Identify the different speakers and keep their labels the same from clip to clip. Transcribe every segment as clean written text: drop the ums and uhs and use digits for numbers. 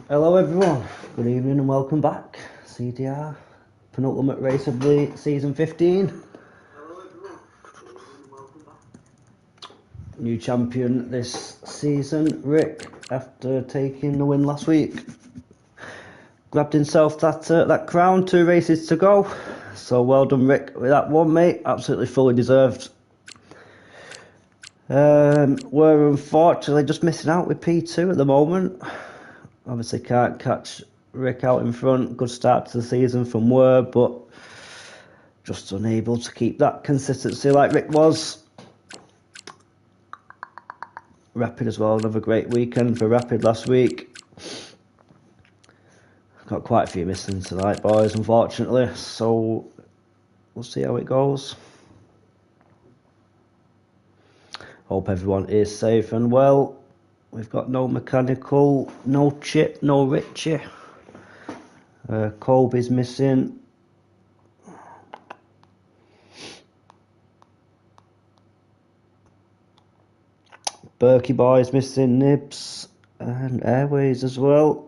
Speaker 1: Hello everyone, good evening and welcome back. CDR, penultimate race of the season 15. New champion this season, Rick, after taking the win last week. Grabbed himself that crown, 2 races to go. So well done Rick with that one, mate, absolutely fully deserved. We're unfortunately just missing out with P2 at the moment. Obviously can't catch Rick out in front. Good start to the season from Were, but just unable to keep that consistency like Rick was. Rapid as well, another great weekend for Rapid last week. Got quite a few missing tonight, boys, unfortunately, so we'll see how it goes. Hope everyone is safe and well. We've got no mechanical, no Chip, no Richie. Colby's missing. Berkey boys missing, Nibs and Airways as well.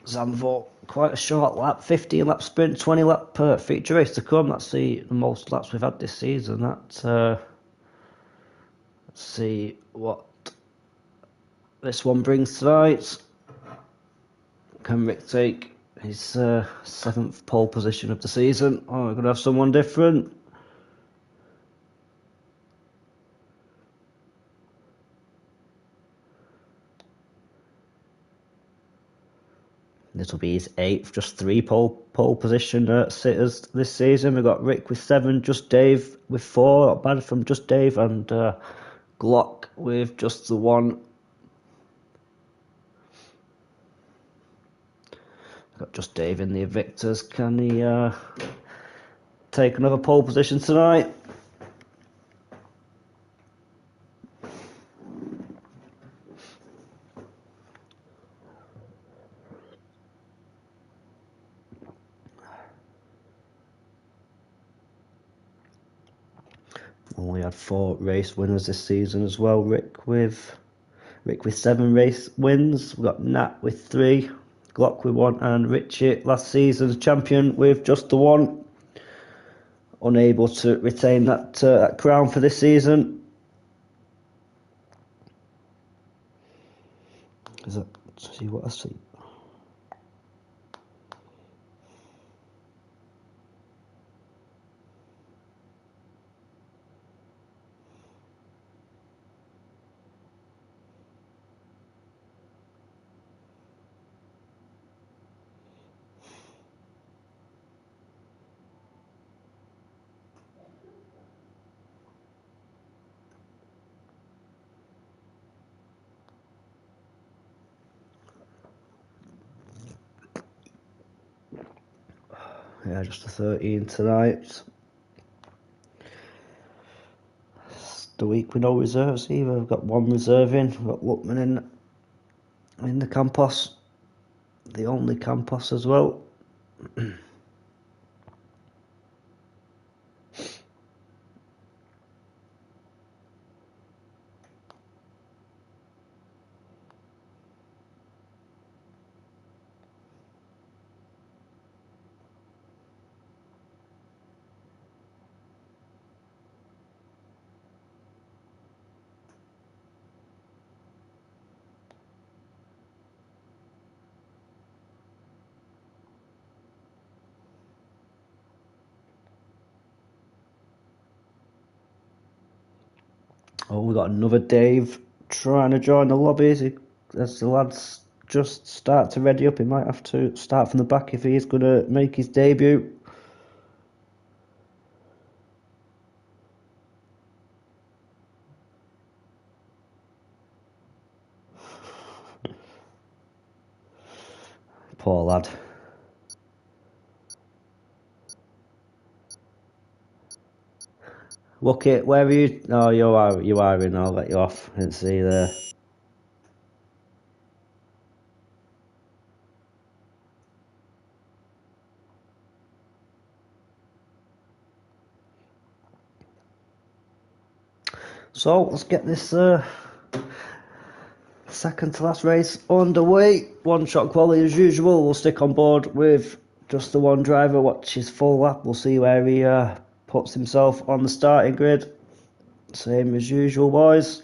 Speaker 1: Zandvoort, quite a short lap, 15 lap sprint, 20 lap feature race to come. That's the most laps we've had this season. Let's see what this one brings tonight. Can Rick take his 7th pole position of the season? Oh, we're going to have someone different. This will be his 8th, just 3 pole position sitters this season. We've got Rick with 7, just Dave with 4, not bad from just Dave, and Glock with just the 1. Got just Dave in the victors. Can he take another pole position tonight? Only had 4 race winners this season as well. Rick with 7 race wins. We've got Nat with 3, Glock with 1, and Richie, last season's champion, with just the 1. Unable to retain that crown for this season. See what I see. Yeah, just a 13 tonight. It's the week with no reserves either. We've got 1 reserve in. We've got Lookman in the Campos. The only Campos as well. Oh, we got another Dave trying to join the lobbies. As the lads just start to ready up, he might have to start from the back if he is going to make his debut. Poor lad. Look it, where are you? No, you are in. I'll let you off. I didn't see you there. So let's get this second to last race underway. One shot quality as usual. We'll stick on board with just the one driver, watch his full lap. We'll see where he puts himself on the starting grid. Same as usual, boys.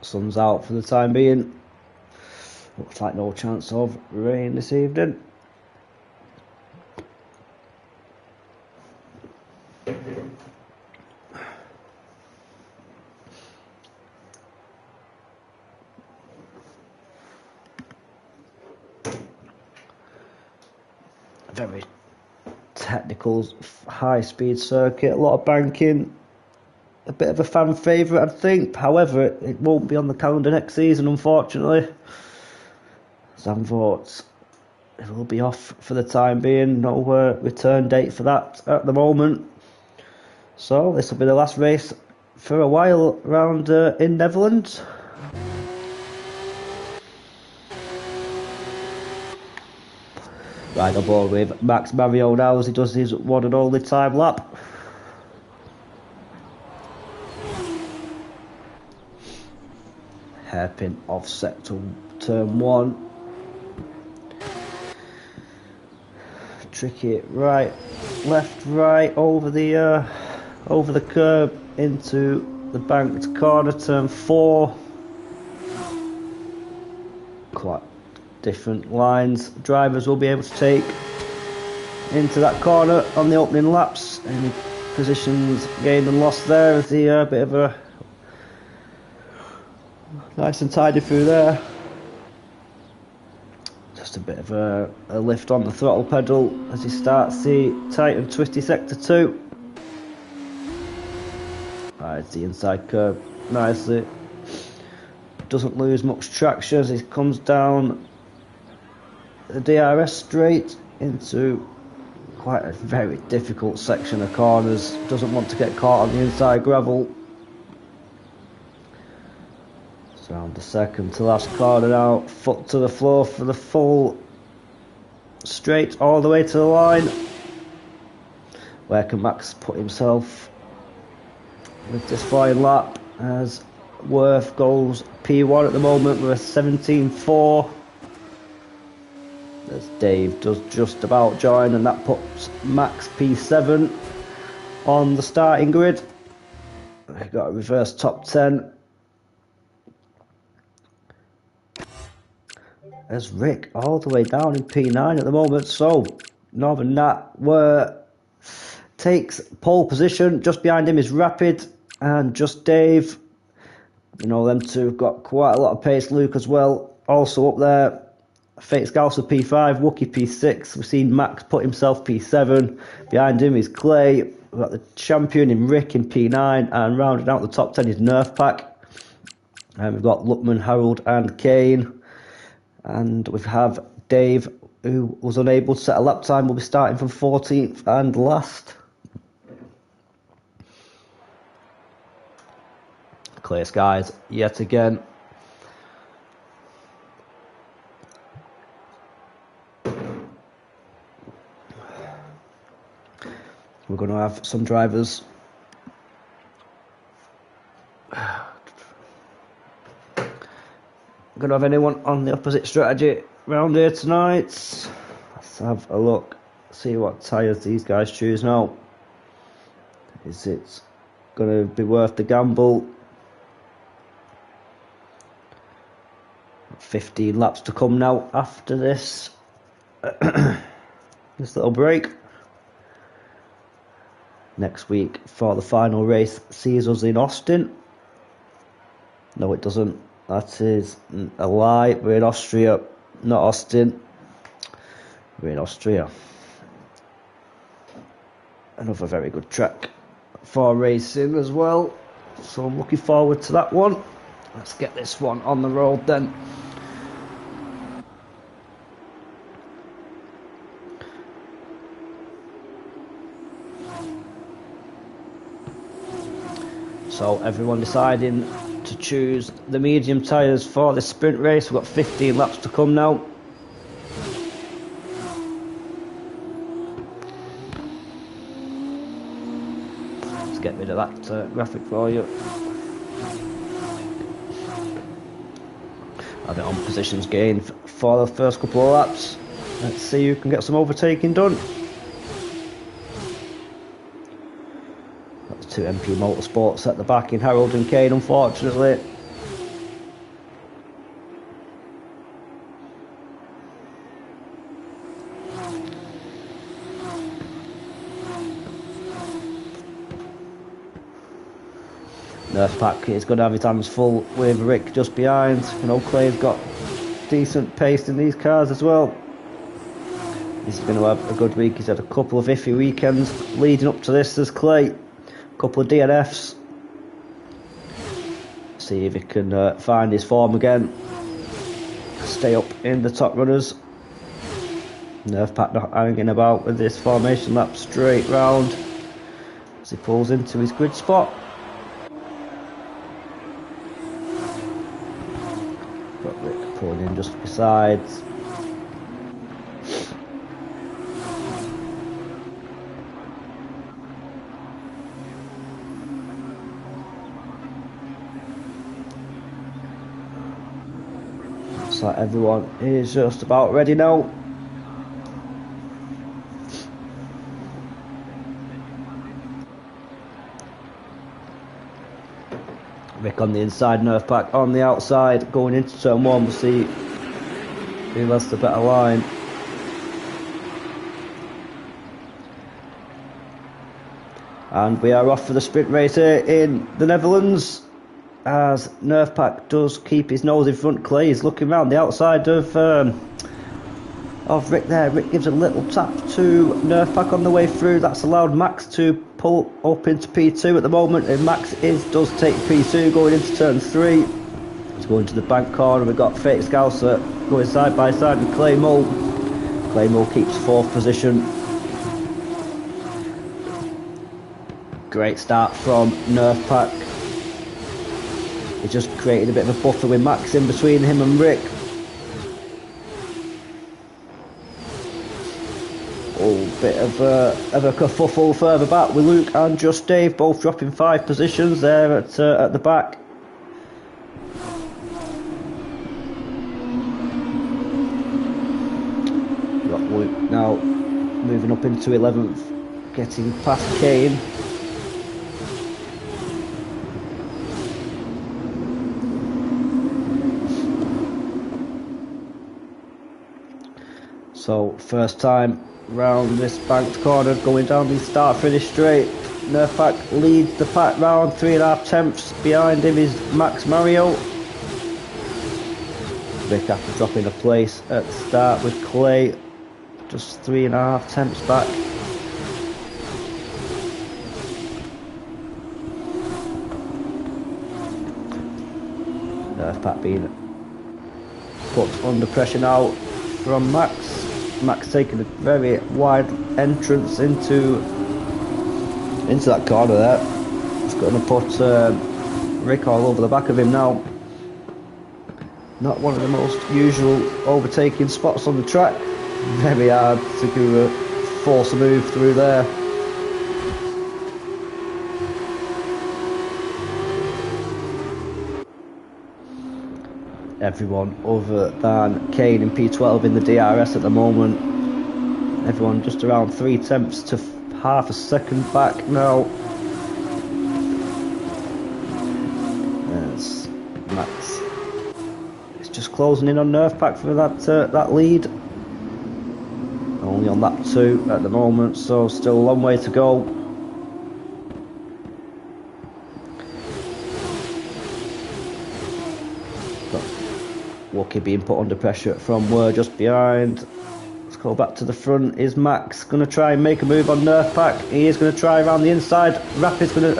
Speaker 1: Sun's out for the time being. Looks like no chance of rain this evening. Very technical, high-speed circuit, a lot of banking. A bit of a fan favourite, I think. However, it won't be on the calendar next season, unfortunately. Zandvoort, it will be off for the time being. No return date for that at the moment. So this will be the last race for a while around in Netherlands. Right on board with Max Mario now as he does his one and only time lap. Hairpin offset to turn one. Tricky right, left, right over the curb into the banked corner, turn four. Quite different lines drivers will be able to take into that corner on the opening laps. Any positions gained and lost there as the bit of a nice and tidy through there. Just a bit of a lift on the throttle pedal as he starts the tight and twisty sector 2. Rides the inside curve nicely. Doesn't lose much traction as he comes down the DRS straight into quite a very difficult section of corners. Doesn't want to get caught on the inside gravel. So around the second to last corner now, foot to the floor for the full straight all the way to the line. Where can Max put himself with this flying lap as Worth goes P1 at the moment with a 17.4. As Dave does just about join, and that puts Max P7 on the starting grid. We've got a reverse top 10. As Rick all the way down in P9 at the moment. So Northern Nat takes pole position. Just behind him is Rapid and Just Dave. You know, them two have got quite a lot of pace. Luke as well, also up there. Fate Scouser P5, Wookie P6. We've seen Max put himself P7. Behind him is Clay. We've got the champion in Rick in P9. And rounding out the top 10 is Nerf Pack. And we've got Luckman, Harold and Kane. And we have Dave, who was unable to set a lap time, will be starting from 14th and last. Clear skies yet again. We're going to have some drivers going to have anyone on the opposite strategy round here tonight. Let's have a look, see what tyres these guys choose now. Is it going to be worth the gamble? 15 laps to come now after this this little break. Next week for the final race sees us in Austin. No, it doesn't. That is a lie. We're in Austria, not Austin. We're in Austria. Another very good track for racing as well. So I'm looking forward to that one. Let's get this one on the road then. So everyone deciding to choose the medium tyres for this sprint race. We've got 15 laps to come now. get rid of that graphic for you. A bit on positions gained for the first couple of laps. Let's see who can get some overtaking done. That's 2MP Motorsports at the back in Harold and Kane, unfortunately. Nerf Pack is going to have his hands full with Rick just behind. You know, Clay's got decent pace in these cars as well. He's going to have a good week. He's had a couple of iffy weekends leading up to this as Clay. A couple of DNFs. See if he can find his form again. Stay up in the top runners. Nerf Pack not hanging about with this formation lap straight round as he pulls into his grid spot. Got Rick pulling in just beside. Looks like everyone is just about ready now. Rick on the inside, Nerf Pack on the outside, going into turn one. We'll see who has the better line. And we are off for the sprint race here in the Netherlands, as Nerf Pack does keep his nose in front. Clay is looking round the outside of Rick there. Rick gives a little tap to Nerf Pack on the way through. That's allowed Max to pull up into P2 at the moment, and Max does take P2 going into turn 3. He's going to the bank corner. We've got Fake Scouser going side by side with Clay Mull. Clay Mull keeps 4th position. Great start from Nerf Pack. He just created a bit of a buffer with Max in between him and Rick. Bit of a kerfuffle further back with Luke and Just Dave, both dropping 5 positions there at the back. Got Luke now moving up into 11th, getting past Kane. So first time round this banked corner, going down the start finish straight. Nerf Pack leads the pack round, 3.5 tenths behind him is Max Mario. Rick after dropping a place at the start with Clay, just 3.5 tenths back. Nerf Pack being put under pressure now from Max. Max taking a very wide entrance into that corner there. It's going to put Rick all over the back of him now. Not one of the most usual overtaking spots on the track. Very hard to force a move through there. Everyone other than Kane in P12 in the DRS at the moment. Everyone just around 3 tenths to half a second back now. There's Max. It's just closing in on Nerf Pack for that lead. Only on lap 2 at the moment, so still a long way to go. Wookie being put under pressure from just behind. Let's go back to the front. Is Max going to try and make a move on Nerf Pack? He is going to try around the inside. Rick's going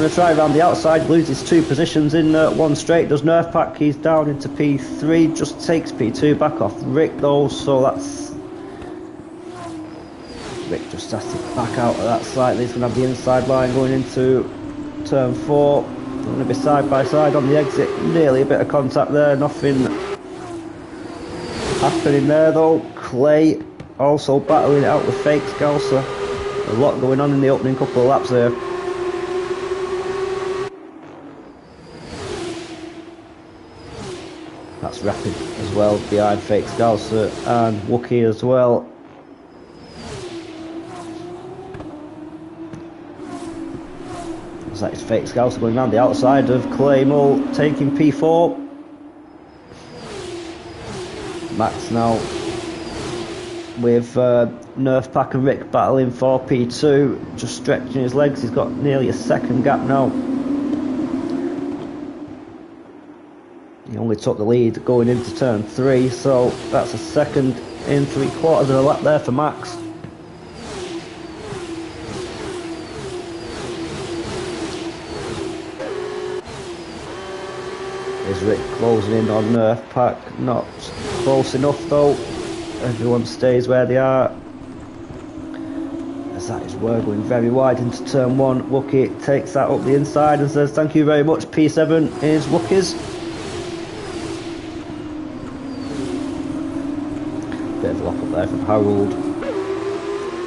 Speaker 1: to try around the outside. Loses 2 positions in one straight. Does Nerf Pack? He's down into P3. Just takes P2 back off Rick though. So that's Rick just has to back out of that slightly. He's going to have the inside line going into turn 4. Going to be side by side on the exit. Nearly a bit of contact there. Nothing happening there though. Clay also battling it out with Fake Scouser. A lot going on in the opening couple of laps there. That's Rapid as well, behind Fake Scouser and Wookie as well. That is Fake Scouser going round the outside of Claymore, taking P4. Max now with Nerf Pack and Rick battling for P2, just stretching his legs. He's got nearly a second gap now. He only took the lead going into turn 3, so that's a second in 3/4 of a lap there for Max. Is Rick closing in on Nerf Pack? Not close enough though. Everyone stays where they are. As that is we're going very wide into turn 1. Wookie takes that up the inside and says thank you very much. P7 is Wookie's. Bit of a lock up there from Harold.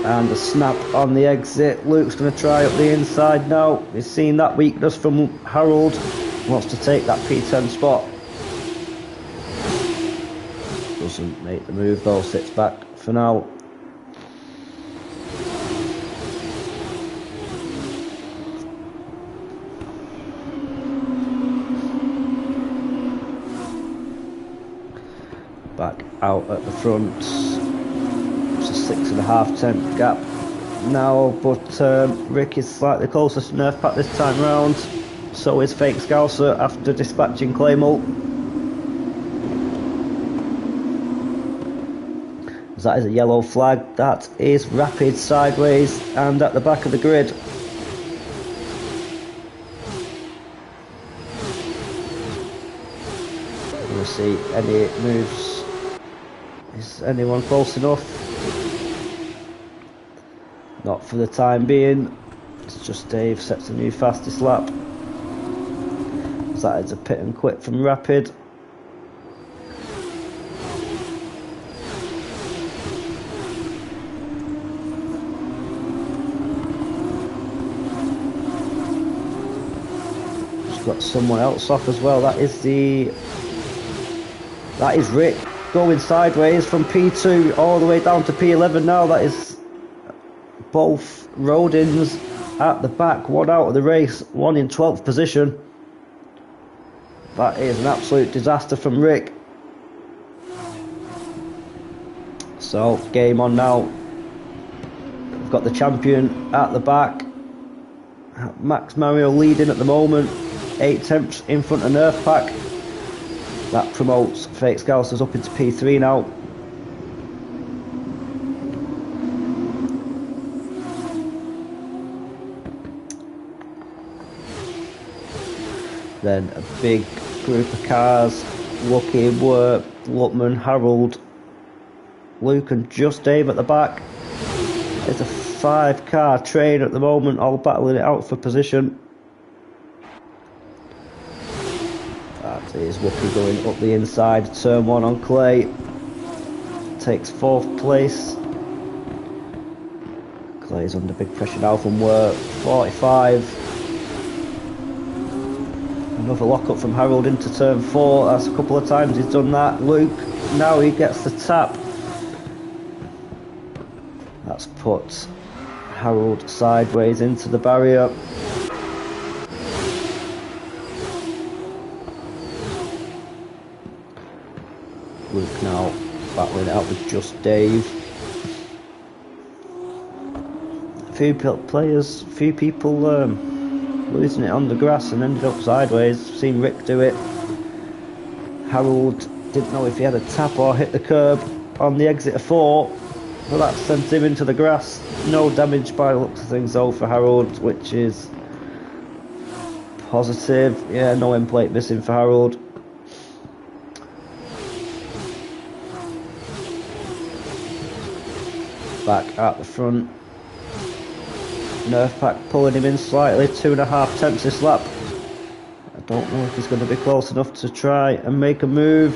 Speaker 1: And a snap on the exit. Luke's going to try up the inside now. He's seen that weakness from Harold. Wants to take that P10 spot. Doesn't make the move though, sits back for now. Back out at the front. It's a 6.5 tenth gap now, but Rick is slightly closer to Nerf Pack this time round. So is Fake Scouser after dispatching Claymore. That is a yellow flag. That is Rapid sideways and at the back of the grid. We'll see any moves. Is anyone close enough? Not for the time being. It's just Dave sets a new fastest lap. That is a pit and quit from Rapid. Just got someone else off as well. That is Rick going sideways from P2 all the way down to P11 now. That is both Rodins at the back, one out of the race, one in 12th position. That is an absolute disaster from Rick. So, game on now. We've got the champion at the back. Max Mario leading at the moment. 8 tenths in front of Nerf Pack. That promotes Fake Scousers up into P3 now. Then a big group of cars. Lucky, Wurt, Lutman, Harold, Luke and just Dave at the back. It's a 5-car train at the moment, all battling it out for position. That is Wookie going up the inside, turn 1 on clay. Takes 4th place. Clay's under big pressure now from Wurt, 45. Another lock up from Harold into turn 4. That's a couple of times he's done that. Luke, now he gets the tap. That's put Harold sideways into the barrier. Luke now battling it out with just Dave. A few people losing it on the grass and ended up sideways. Seen Rick do it. Harold didn't know if he had a tap or hit the curb on the exit of 4, but that sent him into the grass. No damage by the looks of things though for Harold, which is positive. Yeah, no end plate missing for Harold. Back at the front. Nerf Pack pulling him in slightly, 2.5 tenths this lap. I don't know if he's going to be close enough to try and make a move.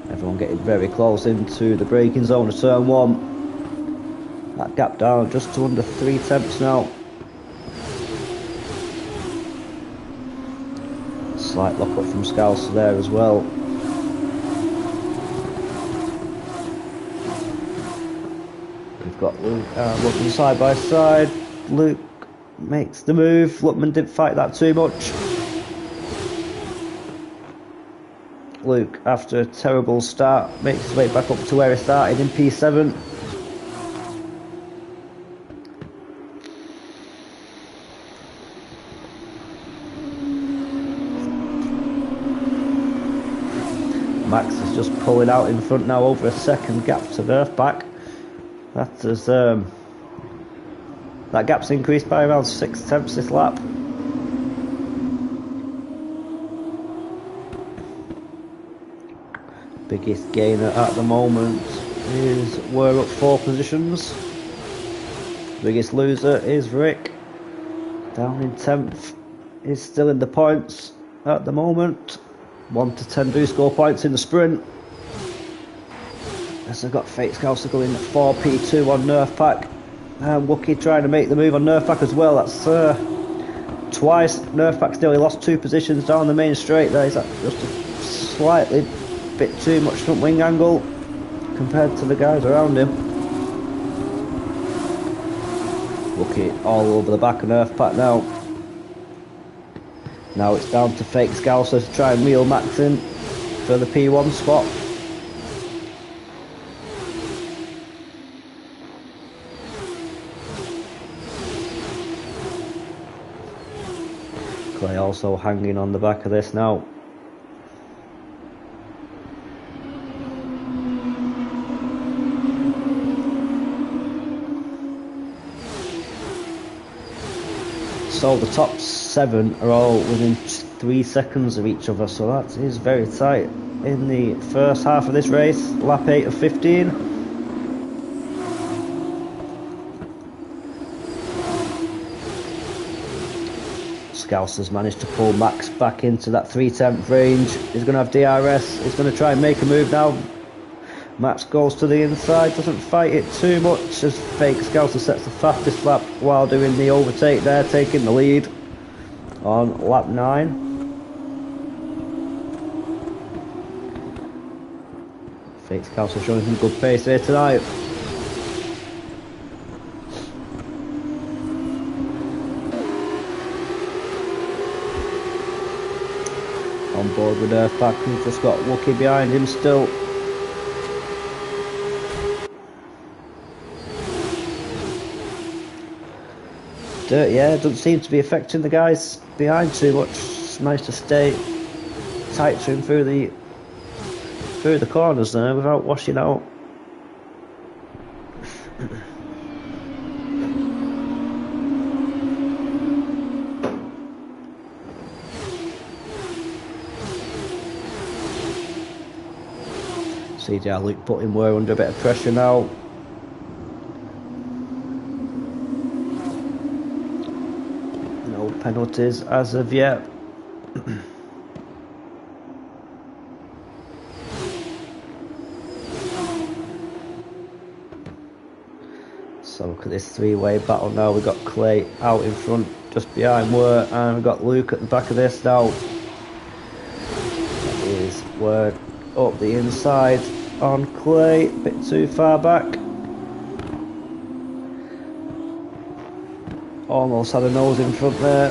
Speaker 1: Everyone getting very close into the braking zone of turn 1. That gap down just to under 3 tenths now. Slight lock up from Scouser there as well. We've got Luke and Luckman side by side. Luke makes the move. Luckman didn't fight that too much. Luke, after a terrible start, makes his way back up to where he started in P7. Max is just pulling out in front now, over a second gap to Nerfback. That gap's increased by around 6 tenths this lap. Biggest gainer at the moment is we're up 4 positions. Biggest loser is Rick, down in 10th. Is still in the points at the moment. 1 to 10 do score points in the sprint. As I've got Fate Scouser going at 4P2 on Nerfpack. And Wookie trying to make the move on Nerfpack as well. That's twice. Nerfpack's nearly lost 2 positions down the main straight there. Is that just a slightly bit too much front wing angle compared to the guys around him? Wookie all over the back of Nerfpack now. Now it's down to Fake Scouser to try and reel Max in for the P1 spot. Clay also hanging on the back of this now. So the top 7 are all within 3 seconds of each other, so that is very tight in the first half of this race, lap 8 of 15. Scouser's managed to pull Max back into that 3 tenth range. He's going to have DRS, he's going to try and make a move now. Max goes to the inside, doesn't fight it too much as Fake Scouser sets the fastest lap while doing the overtake there, taking the lead on lap 9. Fake Scouser showing some good pace here tonight. On board with Earthback, we've just got Wookie behind him still. Yeah, doesn't seem to be affecting the guys behind too much. Just managed to stay tight to him through the corners there without washing out. CDR Luke putting Ware under a bit of pressure now. No penalties as of yet. So look at this 3-way battle now. We've got Clay out in front just behind Ware, and we've got Luke at the back of this now. That is Ware up the inside on Clay, a bit too far back. Almost had a nose in front there.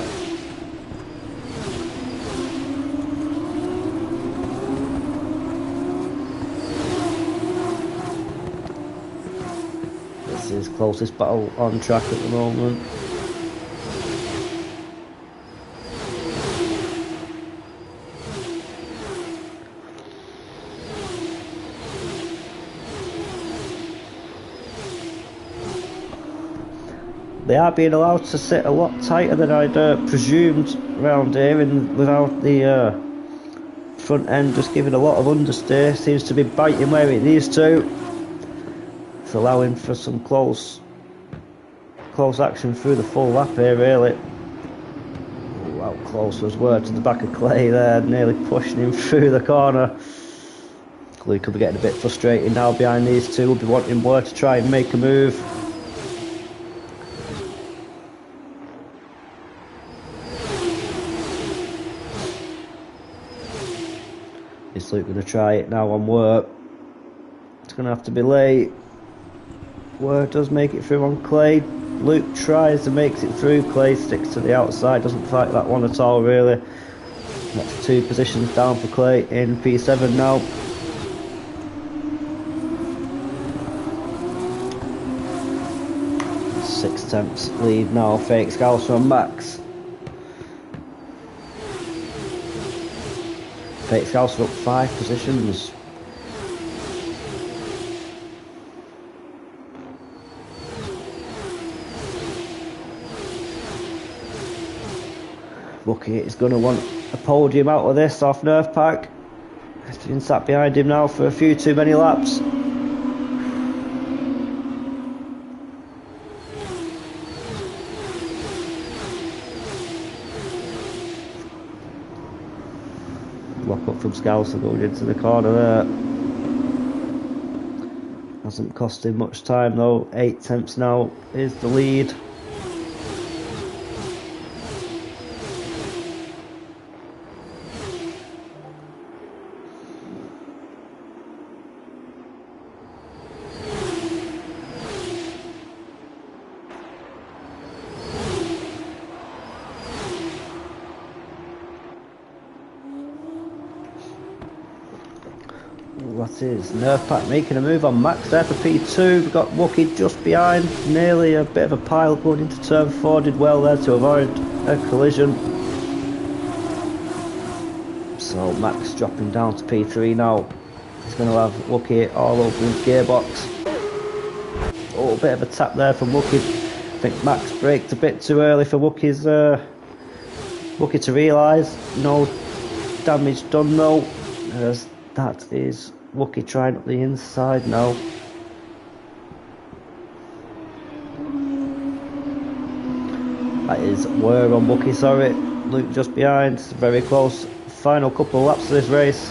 Speaker 1: This is closest battle on track at the moment. They are being allowed to sit a lot tighter than I'd presumed around here, and without the front end just giving a lot of understeer. Seems to be biting where it needs to. It's allowing for some close action through the full lap here, really. Ooh, how close was Ware to the back of Clay there, nearly pushing him through the corner. Luke will be getting a bit frustrated now behind these two. Will be wanting more to try and make a move. Is Luke going to try it now on Work? It's going to have to be late. Work does make it through on Clay. Luke tries and makes it through. Clay sticks to the outside, doesn't fight that one at all really. That's 2 positions down for Clay in P7 now. Six attempts lead now, Fake Scouser on Max. Fake Scouser up 5 positions. Wookie is going to want a podium out of this off Nerf Pack. He's been sat behind him now for a few too many laps. Lock up from Scouser going into the corner there. Hasn't cost him much time though. 8 attempts now is the lead. That is Nerf Pack making a move on Max there for P2. We've got Wookie just behind, nearly a bit of a pile going into turn 4. Did well there to avoid a collision. So Max dropping down to P3 now. He's going to have Wookie all over his gearbox. Oh, a bit of a tap there from Wookie. I think Max braked a bit too early for Wookie's Wookie to realise. No damage done though, as that is Wookie trying up the inside now. That is Were on Wookie, sorry. Luke just behind, very close. Final couple of laps of this race.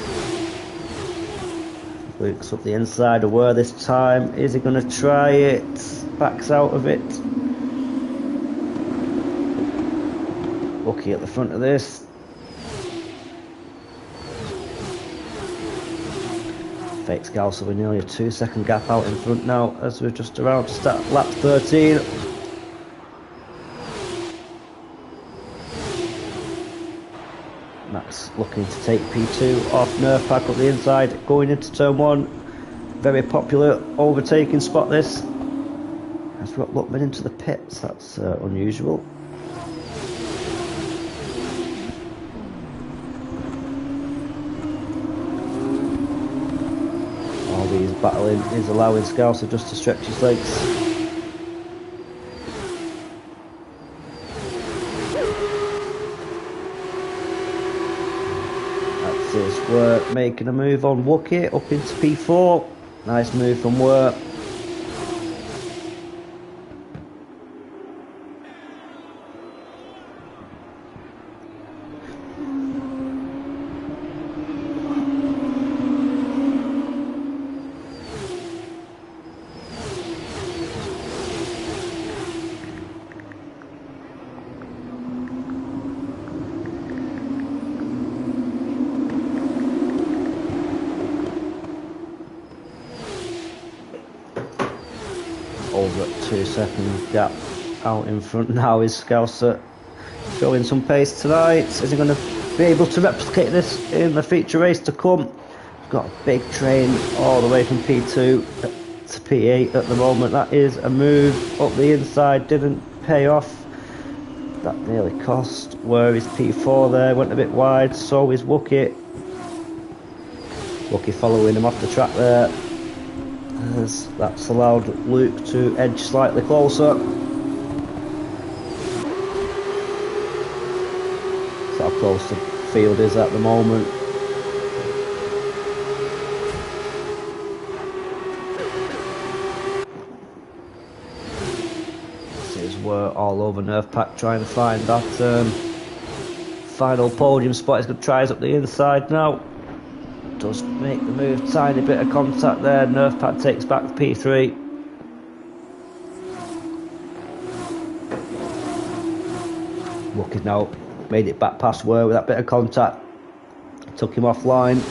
Speaker 1: Luke's up the inside of Were this time. Is he going to try it? Backs out of it. Wookie at the front of this. Fake Scouser with nearly a 2-second gap out in front now as we're just around to start lap 13. Max looking to take P2 off Nerf Pack up the inside, going into turn 1. Very popular overtaking spot this. As we've got Luckman into the pits, that's unusual. He's battling, is allowing Scouser just to stretch his legs. That's his Work making a move on Wookie up into P4. Nice move from Work. Over at 2-second gap out in front now is Scouser showing some pace tonight. Is he going to be able to replicate this in the feature race to come? We've got a big train all the way from P2 to P8 at the moment. That is a move up the inside, didn't pay off. That nearly cost. Where is P4 there? Went a bit wide, so is Wookie. Wookie following him off the track there. As that's allowed Luke to edge slightly closer. That's how close the field is at the moment. This is Were all over Nerf Pack trying to find that final podium spot. He's going to try us up the inside now. Does make the move, tiny bit of contact there. Nerf pad takes back the P3. Looking now, made it back past Ware with that bit of contact. Took him offline.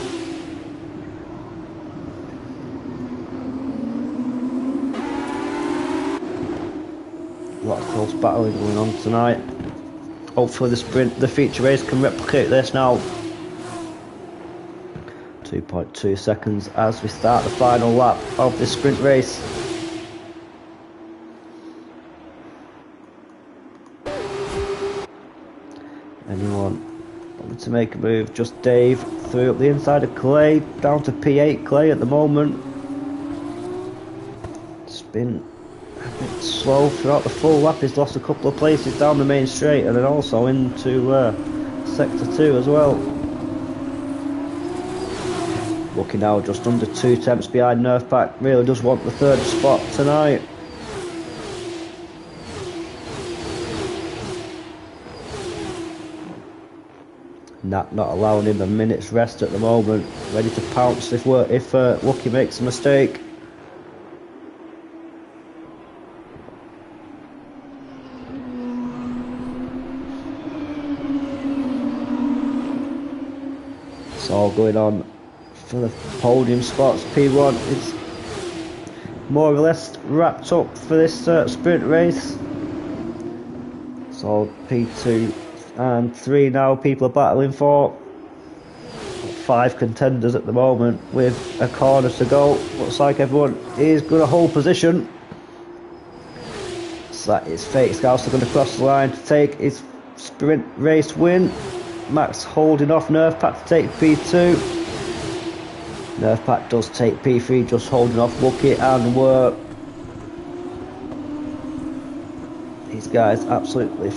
Speaker 1: A lot of close battling going on tonight. Hopefully the feature race can replicate this now. 2.2 seconds as we start the final lap of this sprint race. Anyone wanting to make a move? Just Dave through up the inside of Clay, down to P8 Clay at the moment. It's been a bit slow throughout the full lap. He's lost a couple of places down the main straight and then also into sector 2 as well. Looking now just under 2 tenths behind Nerfpack. Really does want the third spot tonight. Not allowing him a minute's rest at the moment. Ready to pounce if Lucky makes a mistake. It's all going on for the podium spots. P1 is more or less wrapped up for this sprint race. So P2 and 3 now people are battling for. 5 contenders at the moment with a corner to go. Looks like everyone is going to hold position. So that is Fake Scouts are going to cross the line to take his sprint race win. Max holding off Nerfpack to take P2. Nerfpack does take P3, just holding off Lucky and Ware. These guys absolutely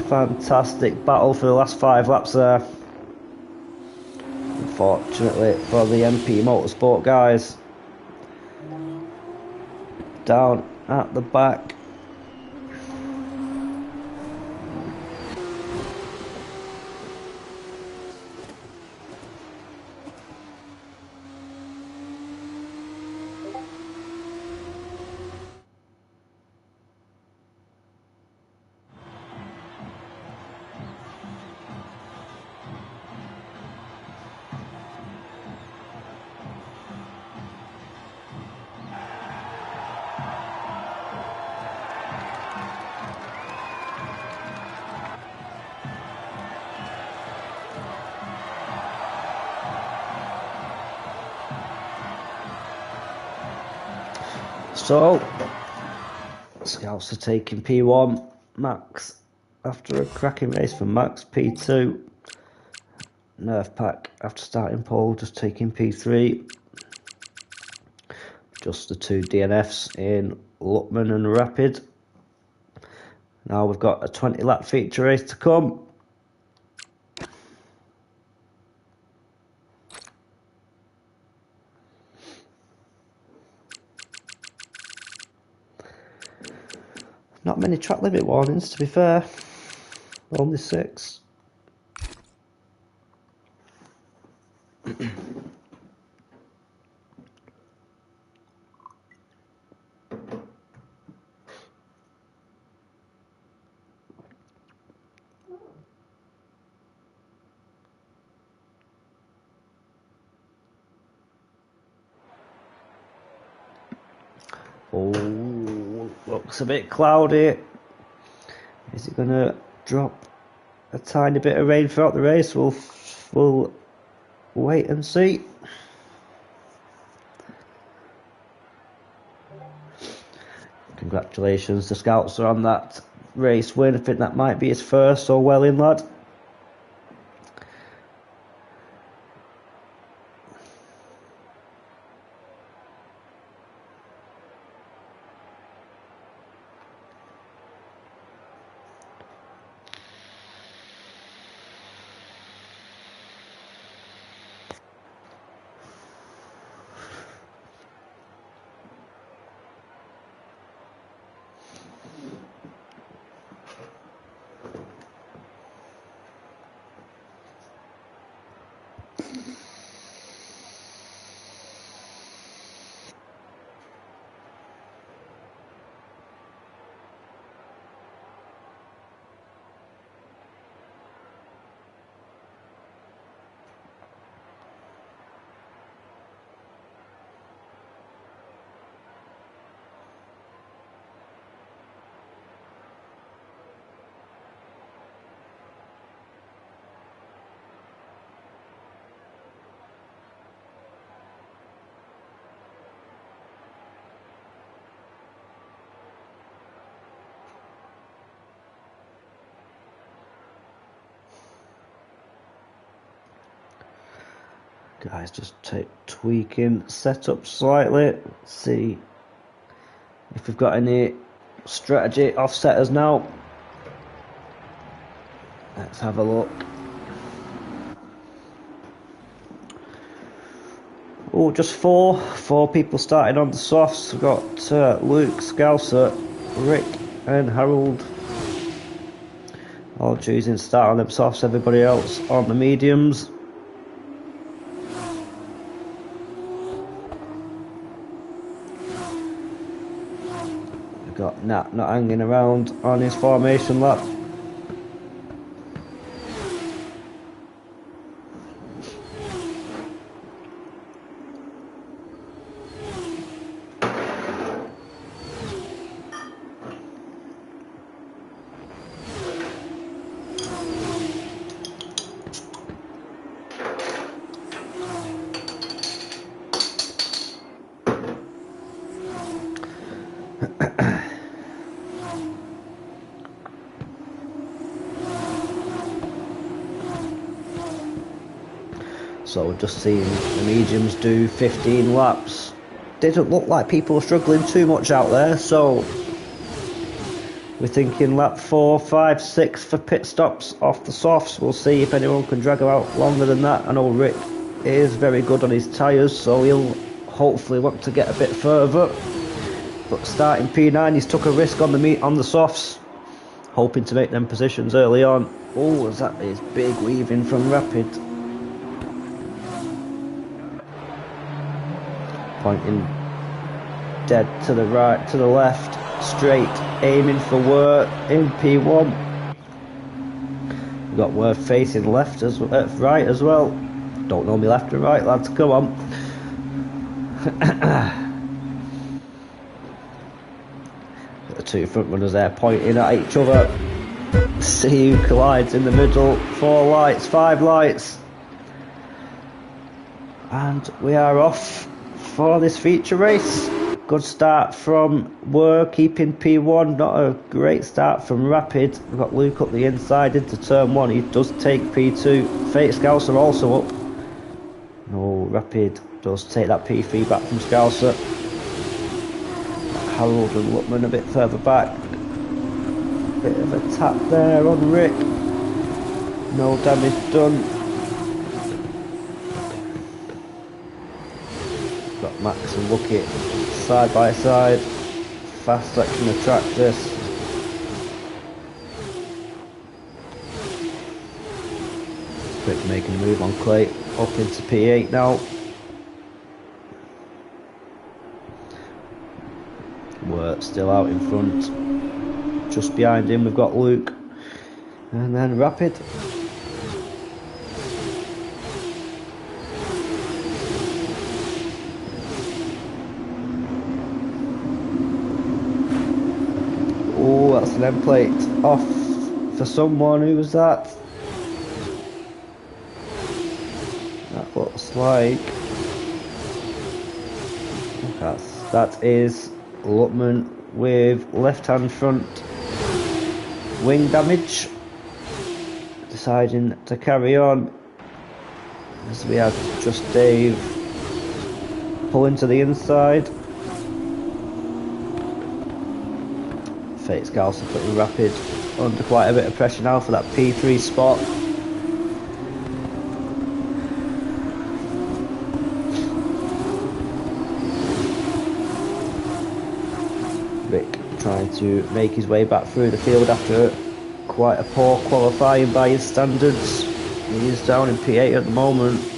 Speaker 1: fantastic battle for the last 5 laps there. Unfortunately for the MP Motorsport guys, down at the back. So, Scouts are taking P1, Max, after a cracking race for Max, P2, Nerfpack after starting pole, just taking P3, just the 2 DNFs in Luckman and Rapid. Now we've got a 20 lap feature race to come. Not many track limit warnings, to be fair. Only 6. Oh, looks a bit cloudy. Is it going to drop a tiny bit of rain throughout the race? We'll wait and see. Congratulations, the Scouts are on that race win. I think that might be his first, so well in, lad. Guys, just tweaking setup slightly. See if we've got any strategy offsetters now. Let's have a look. Oh, just four people starting on the softs. We've got Luke, Scouser, Rick and Harold all choosing to start on them softs, everybody else on the mediums. We've got Nat not hanging around on his formation lap. So we're just seeing the mediums do 15 laps. Didn't look like people were struggling too much out there, so we're thinking lap 4, 5, 6 for pit stops off the softs. We'll see if anyone can drag them out longer than that. I know Rick is very good on his tyres, so he'll hopefully want to get a bit further. But starting P9, he's took a risk on the softs, hoping to make them positions early on. Oh, that is big weaving from Rapid. Pointing dead to the right, to the left, straight, aiming for Worth in P1. We've got Worth facing left right as well. Don't know me left and right, lads, come on. The two front runners there pointing at each other. See who collides in the middle. 4 lights, 5 lights. And we are off for this feature race. Good start from Were, keeping P1. Not a great start from Rapid. We've got Luke up the inside into turn 1. He does take P2. Fate Scouser also up. No, Rapid does take that P3 back from Scouser. Harold and Lutman a bit further back. Bit of a tap there on Rick. No damage done. Got Max and Lucky side by side. Fast section of track this. Quick making a move on Clay. Up into P8 now. We're still out in front. Just behind him we've got Luke. And then Rapid. Oh, that's an end plate off for someone. Who was that? That looks like... That is Lutman with left hand front wing damage. Deciding to carry on as we have Just Dave pulling to the inside. Fate Scouser putting Rapid under quite a bit of pressure now for that P3 spot. Rick trying to make his way back through the field after quite a poor qualifying by his standards. He is down in P8 at the moment.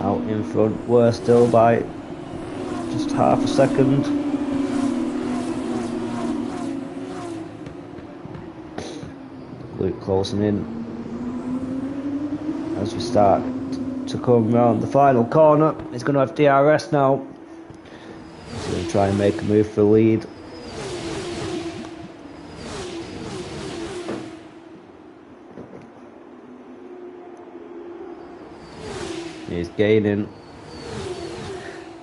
Speaker 1: Out in front, we're still by just half a second. Luke closing in as we start to come round the final corner. He's going to have DRS now. He's going to try and make a move for the lead. He's gaining.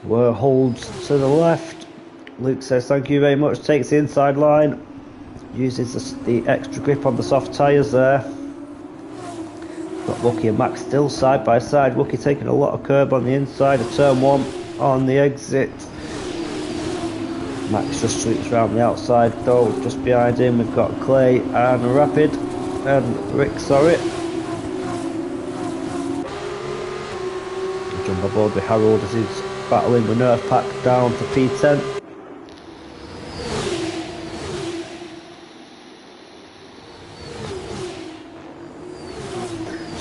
Speaker 1: Were holds to the left. Luke says thank you very much, takes the inside line, uses the extra grip on the soft tyres there. Got Wookie and Max still side by side. Wookie taking a lot of curb on the inside of turn 1 on the exit. Max just sweeps around the outside though. Just behind him we've got Clay and Rapid and Rick, sorry. Jump aboard with Harold as he's battling with Nerf Pack down to P10.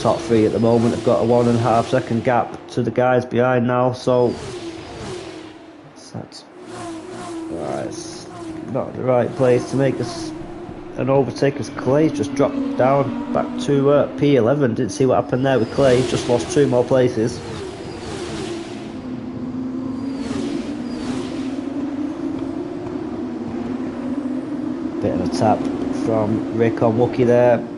Speaker 1: Top 3 at the moment have got a 1.5 second gap to the guys behind now, so that's right, it's not the right place to make us an overtake as Clay's just dropped down back to P11. Didn't see what happened there with Clay, just lost 2 more places. Bit of a tap from Rick on Wookie there.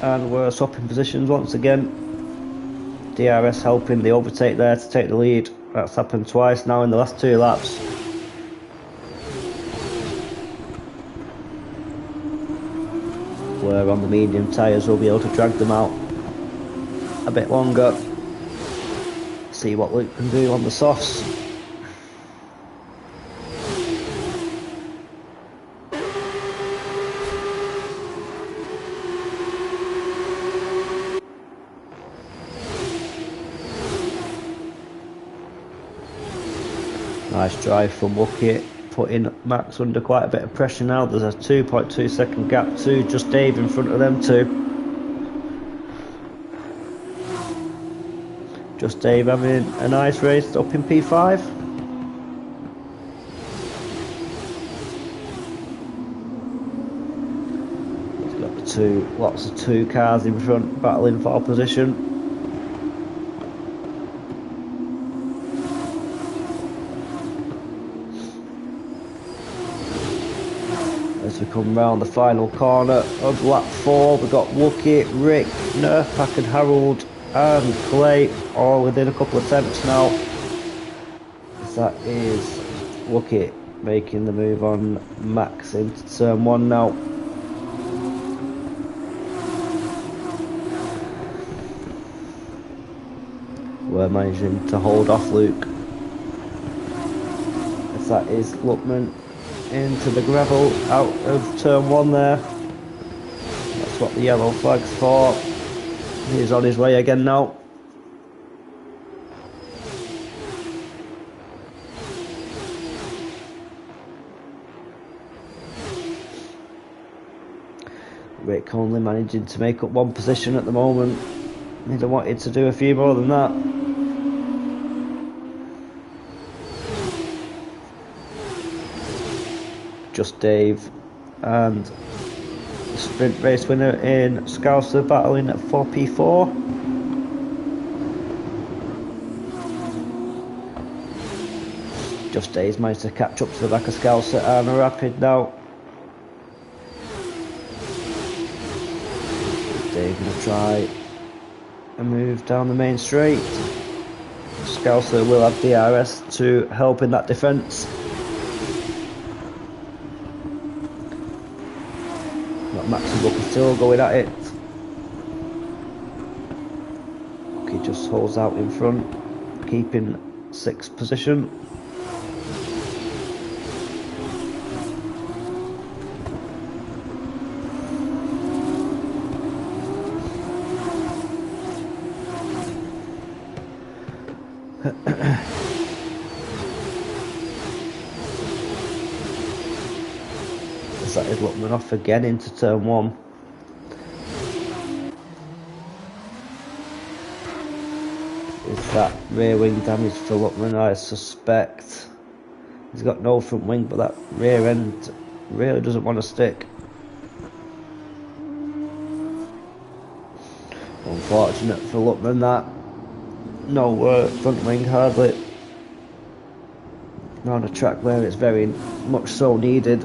Speaker 1: And we're swapping positions once again. DRS helping the overtake there to take the lead. That's happened twice now in the last 2 laps. We're on the medium tyres, we'll be able to drag them out a bit longer. See what Luke can do on the softs. Nice drive from Wookie, putting Max under quite a bit of pressure now. There's a 2.2 second gap to just Dave in front of them two. Just Dave having a nice race up in P5. He's got the lots of 2 cars in front battling for position. As we come round the final corner of lap 4, we've got Wookie, Rick, Nerfpack and Harold and Clay all within a couple of tenths now. That is Wookie making the move on Max into turn 1 now. We're managing to hold off Luke. As that is Luckman into the gravel out of turn 1 there. That's what the yellow flag's for. He's on his way again now. Rick only managing to make up 1 position at the moment. He'd have wanted to do a few more than that. Just Dave and the sprint race winner in Scouser battling at 4P4. Just Dave's managed to catch up to the back of Scouser and Rapid now. Dave going to try and move down the main straight. Scouser will have DRS to help in that defence. Max and Wookie still going at it. Wookie just holds out in front, keeping 6th position. That is Luckman off again into turn 1. Is that rear wing damage for Luckman? I suspect. He's got no front wing, but that rear end really doesn't want to stick. Unfortunate for Luckman that. No front wing hardly. around a track where it's very much so needed.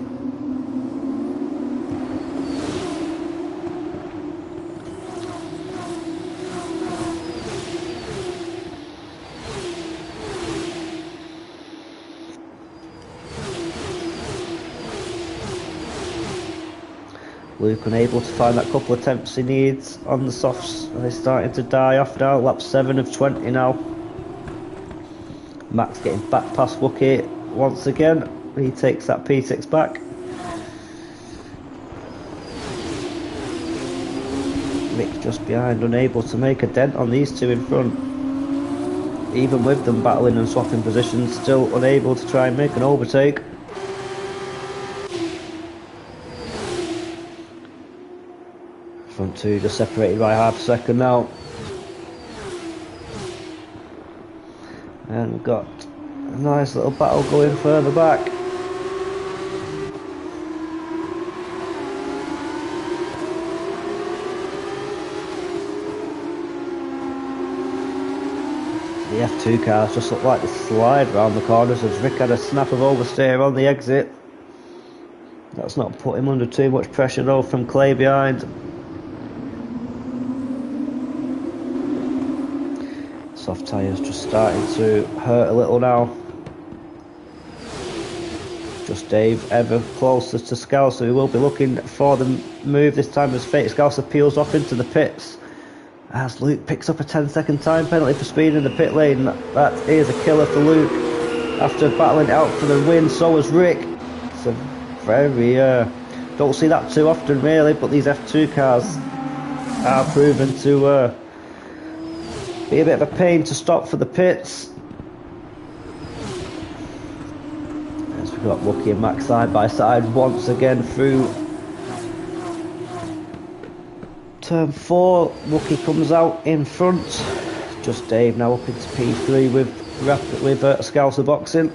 Speaker 1: Luke unable to find that couple of attempts he needs on the softs, and they're starting to die off now. Lap 7 of 20 now. Max getting back past Wookie once again. He takes that P6 back. Rick just behind, unable to make a dent on these two in front. Even with them battling and swapping positions, still unable to try and make an overtake. Front two just separated by half a second now. And we've got a nice little battle going further back. The F2 cars just look like they slide around the corners as Rick had a snap of oversteer on the exit. That's not put him under too much pressure though from Clay behind. Soft tyres just starting to hurt a little now. Just Dave ever closer to Scouser, who will be looking for the move this time as Fate Scouser peels off into the pits. As Luke picks up a 10-second time penalty for speed in the pit lane. That is a killer for Luke after battling it out for the win. So was Rick. It's a very don't see that too often really, but these F2 cars are proven to be a bit of a pain to stop for the pits. As we've got Wookie and Max side by side once again through turn 4. Wookie comes out in front. Just Dave now up into P3 with Scouser boxing.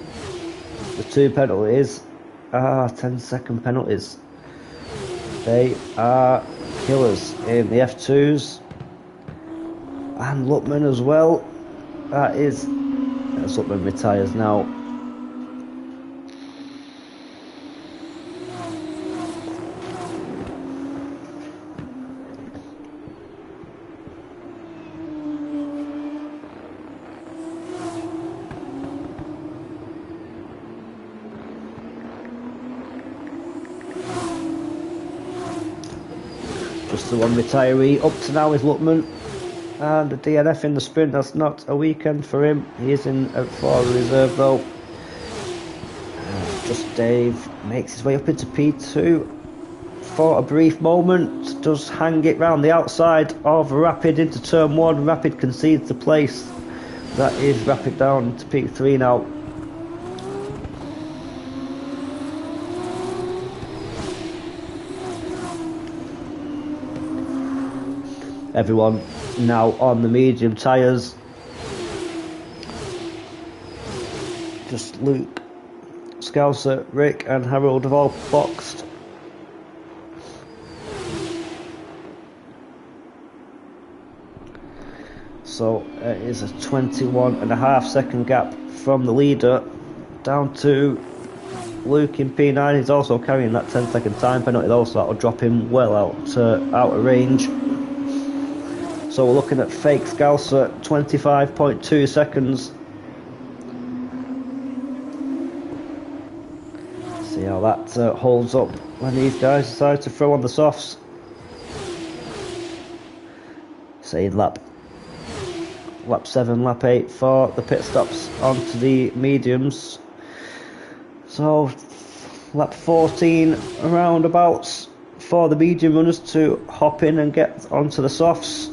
Speaker 1: The 2 penalties are 10-second penalties. They are killers in the F2s. And Luckman as well. That's Luckman retires now. Just the one retiree up to now is Luckman. And a DNF in the sprint. That's not a weekend for him. He is in for reserve though. Just Dave makes his way up into P2 for a brief moment. Does hang it round the outside of Rapid into turn 1. Rapid concedes the place. That is Rapid down into P3 now. Everyone now on the medium tyres. Just Luke, Scouser, Rick and Harold have all boxed. So it is a 21.5-second gap from the leader down to Luke in P9. He's also carrying that 10-second time penalty though, so that'll drop him well out of range. So we're looking at fake Scouser 25.2 seconds. See how that holds up when these guys decide to throw on the softs. Say lap 7, lap 8 for the pit stops onto the mediums. So lap 14 roundabouts for the medium runners to hop in and get onto the softs.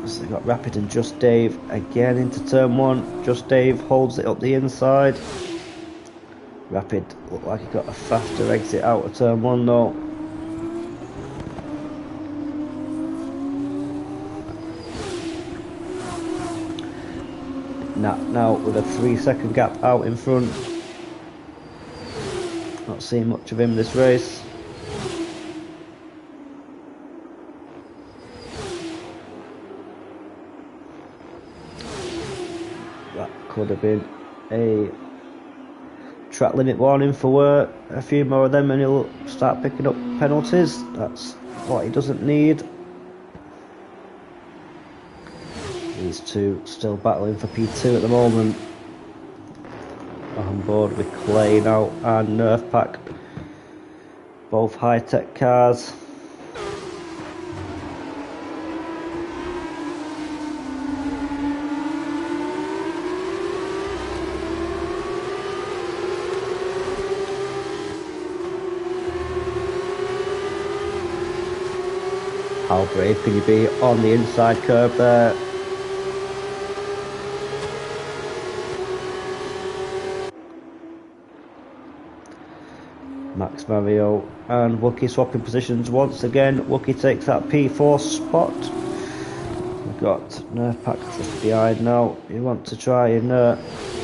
Speaker 1: So they've got Rapid and Just Dave again into turn 1. Just Dave holds it up the inside. Rapid looked like he got a faster exit out of turn 1 though. Now with a 3-second gap out in front. Not seeing much of him this race. That could have been a track limit warning for a few more of them and he'll start picking up penalties. That's what he doesn't need. These two still battling for P2 at the moment. On board with Clay now and Nerf Pack. Both high-tech cars. How brave can you be on the inside curb there? Max, Mario and Wookie swapping positions once again. Wookie takes that P4 spot. We've got Nerf Pack just behind now. You want to try and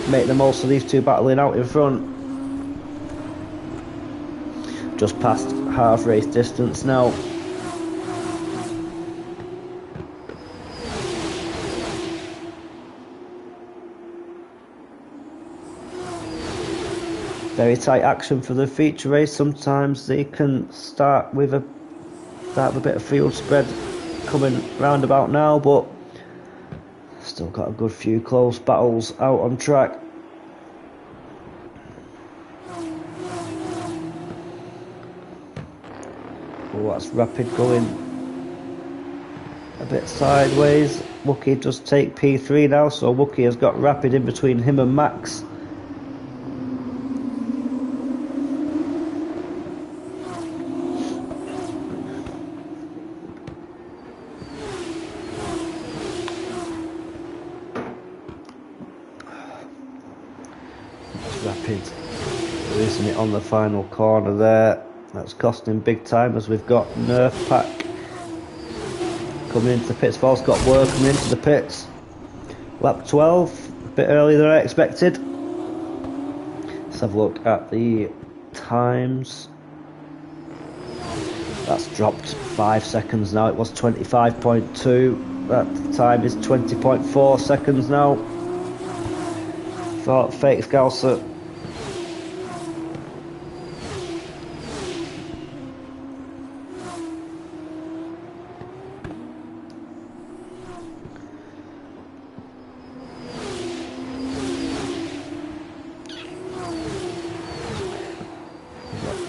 Speaker 1: make the most of these two battling out in front. Just past half race distance now. Very tight action for the feature race. Sometimes they can start with a bit of field spread coming round about now, but still got a good few close battles out on track. Oh, that's Rapid going a bit sideways. Wookie does take P3 now, so Wookie has got Rapid in between him and Max. Rapid losing it on the final corner there. That's costing him big time as we've got Nerf Pack coming into the pits. False got work coming into the pits. Lap 12, a bit earlier than I expected. Let's have a look at the times. That's dropped 5 seconds now. It was 25.2. That time is 20.4 seconds now. For Fake Scouser.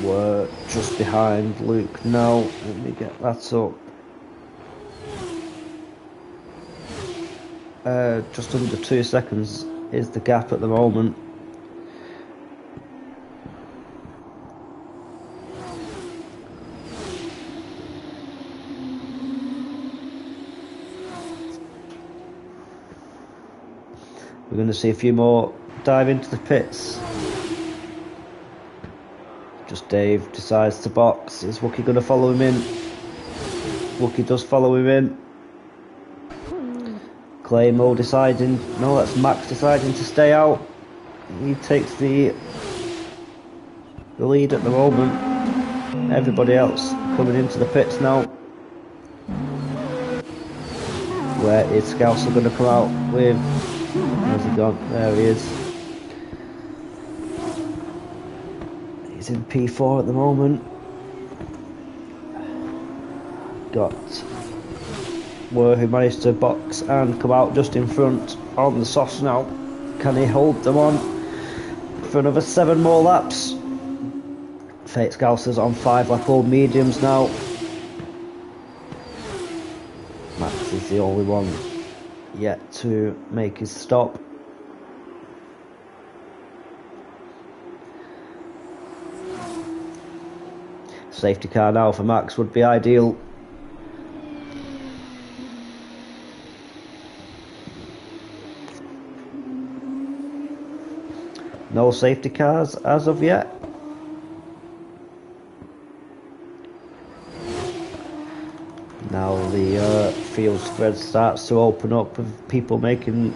Speaker 1: We're just behind Luke now. Let me get that up. Just under 2 seconds is the gap at the moment. We're going to see a few more dive into the pits. Just Dave decides to box. Is Wookie going to follow him in? Wookie does follow him in. Claymo deciding, no, that's Max deciding to stay out. He takes the lead at the moment. Everybody else coming into the pits now. Where is Scouser going to come out with? Where's he gone? There he is. He's in P4 at the moment. Got who managed to box and come out just in front on the softs now. Can he hold them on for another 7 more laps? Fate Scouser's on 5 lap old mediums now. Max is the only one yet to make his stop. Safety car now for Max would be ideal. No safety cars as of yet. Now the field spread starts to open up with people making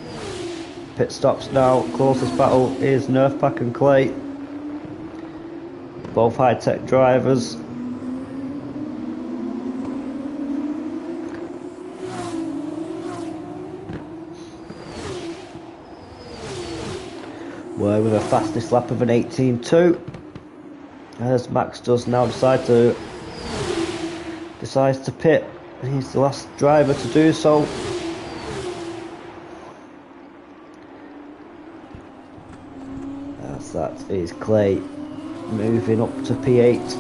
Speaker 1: pit stops now. Closest battle is Nerf Pack and Clay. Both high-tech drivers. Were with a fastest lap of an 18.2. As Max does now decides to pit. He's the last driver to do so. As that is Clay moving up to P8.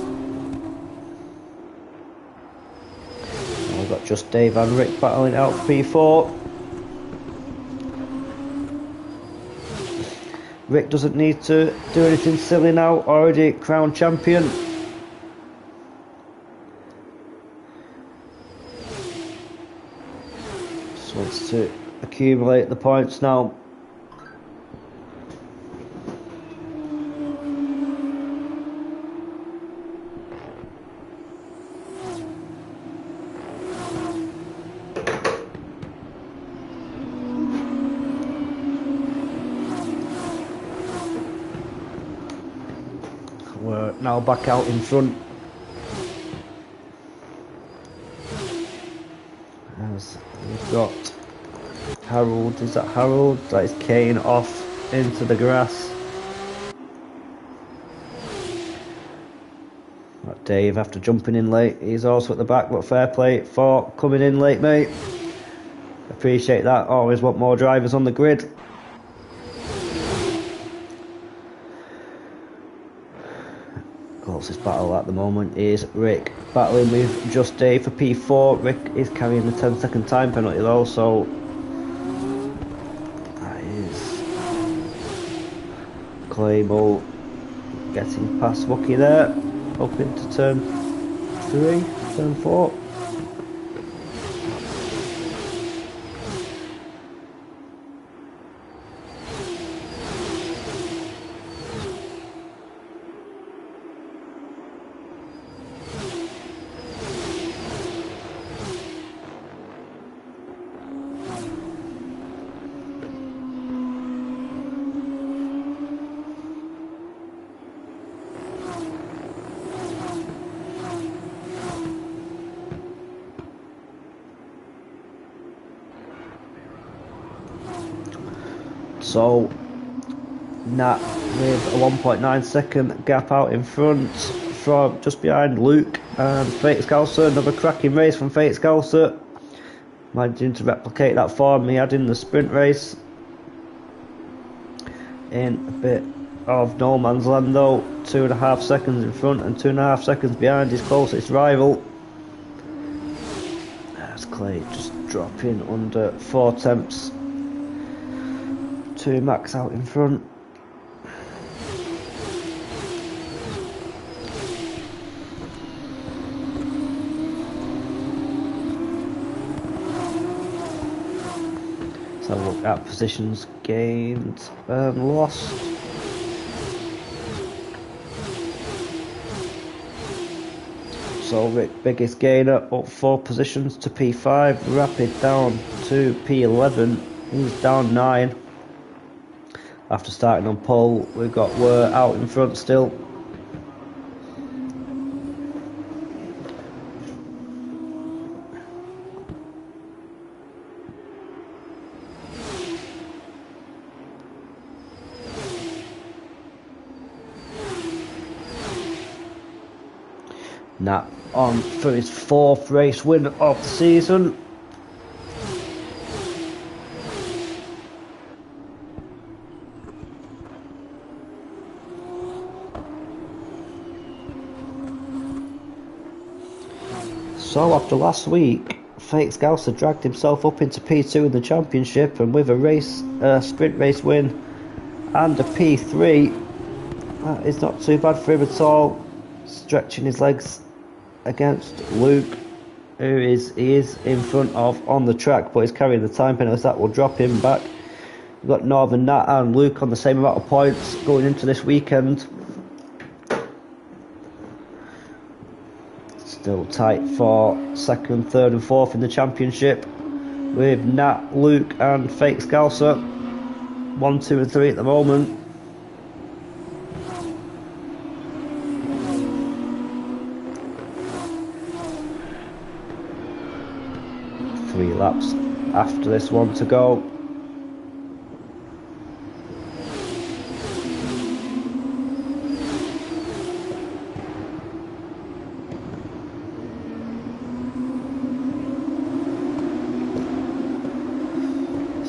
Speaker 1: Now we've got just Dave and Rick battling out for P4. Rick doesn't need to do anything silly now, already crowned champion. Just wants to accumulate the points now. We're now back out in front. As we've got Harold, is that Harold? That is Kane off into the grass. Got Dave after jumping in late. He's also at the back, but fair play for coming in late, mate. Appreciate that. Always want more drivers on the grid. Closest battle at the moment is Rick battling with Just Dave for P4. Rick is carrying the 10-second time penalty though, so that is Claymore getting past Wookie there, up into turn 3, turn 4. So Nat with a 1.9 second gap out in front from just behind Luke and Fate Scouser. Another cracking race from Fate Scouser, managing to replicate that form he had in the sprint race. In a bit of no man's land though, 2.5 seconds in front and 2.5 seconds behind his closest rival. There's Clay just dropping under 4 tenths to Max out in front. So look at positions gained and lost. So Rick, biggest gainer, up 4 positions to P5. Rapid down to P11. He's down 9. After starting on pole, we've got Were out in front still. Nat on for his 4th race win of the season. So after last week, Fate Scouser dragged himself up into P2 in the championship, and with a sprint race win and a P3, that is not too bad for him at all. Stretching his legs against Luke, who he is in front of on the track, but he's carrying the time penalty that will drop him back. We've got Northern Nat and Luke on the same amount of points going into this weekend. Still tight for 2nd, 3rd and 4th in the championship, with Nat, Luke and Fake Scouser 1, 2 and 3 at the moment. Three laps after this one to go.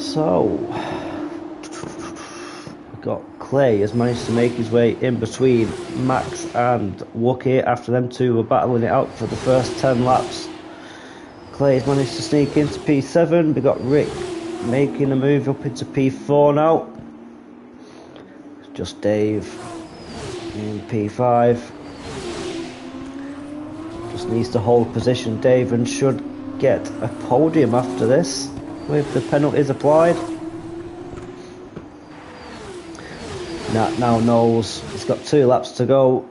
Speaker 1: So, we've got Clay has managed to make his way in between Max and Wookie after them two were battling it out for the first 10 laps. Clay's managed to sneak into P7. We've got Rick making a move up into P4 now. Just Dave in P5. Just needs to hold position, Dave, and should get a podium after this with the penalties applied. Nat now knows he's got 2 laps to go.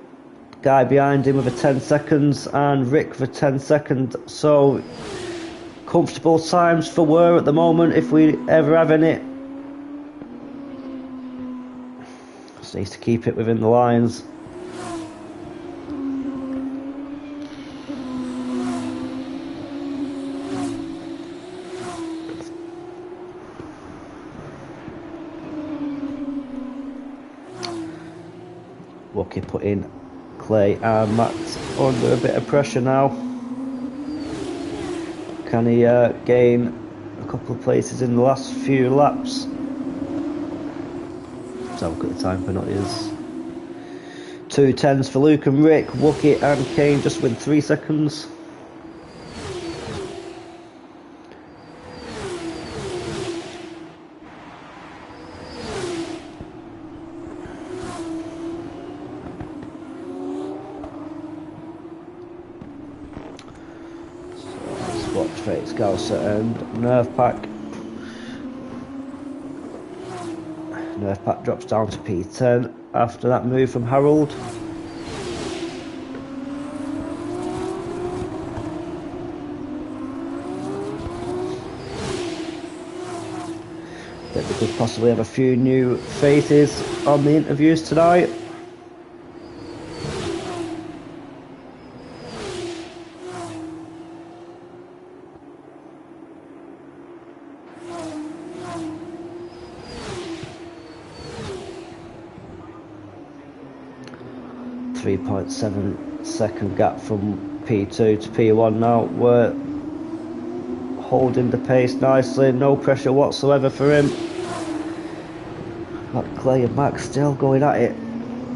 Speaker 1: Guy behind him with a 10 seconds and Rick for 10 seconds. So comfortable times for Were at the moment if we ever have any. Just needs to keep it within the lines. Wookie putting Clay and Max under a bit of pressure now. Can he gain a couple of places in the last few laps? Let's have a look at the time penalties. 2 10s for Luke and Rick. Wookie and Kane just with 3 seconds. Fates Galsa and Nerve Pack. Nerve Pack drops down to P10 after that move from Harold. That we could possibly have a few new faces on the interviews tonight. .7-second gap from P2 to P1 now. We're holding the pace nicely, no pressure whatsoever for him. Got Clay and Max still going at it.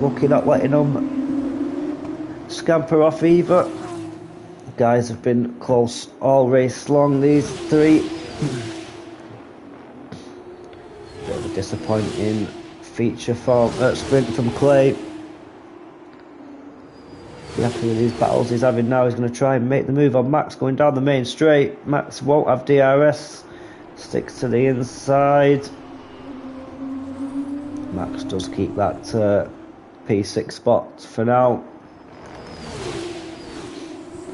Speaker 1: Lucky not letting them scamper off either. The guys have been close all race long, these three. Bit of a disappointing feature for sprint from Clay. Be happy with these battles he's having now. He's going to try and make the move on Max going down the main straight. Max won't have DRS, sticks to the inside. Max does keep that P6 spot for now.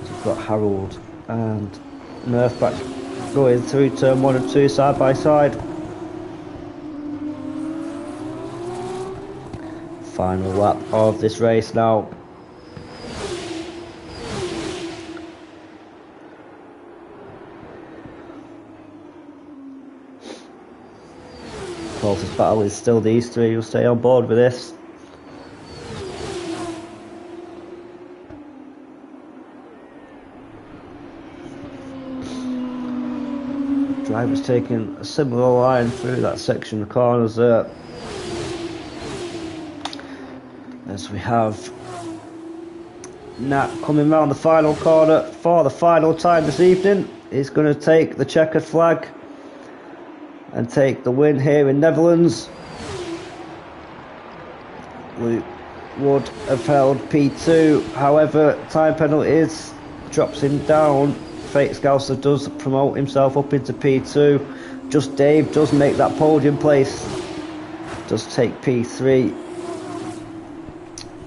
Speaker 1: We've got Harold and Nerf back going through turn 1 and 2 side by side. Final lap of this race now. Closest battle is still these three. You'll stay on board with this. Driver's taking a similar line through that section of corners there. As we have Nat coming round the final corner for the final time this evening. He's going to take the checkered flag and take the win here in Netherlands. Luke would have held P2, however time penalties drops him down. Fates Galsa does promote himself up into P2. Just Dave does make that podium place, does take P3.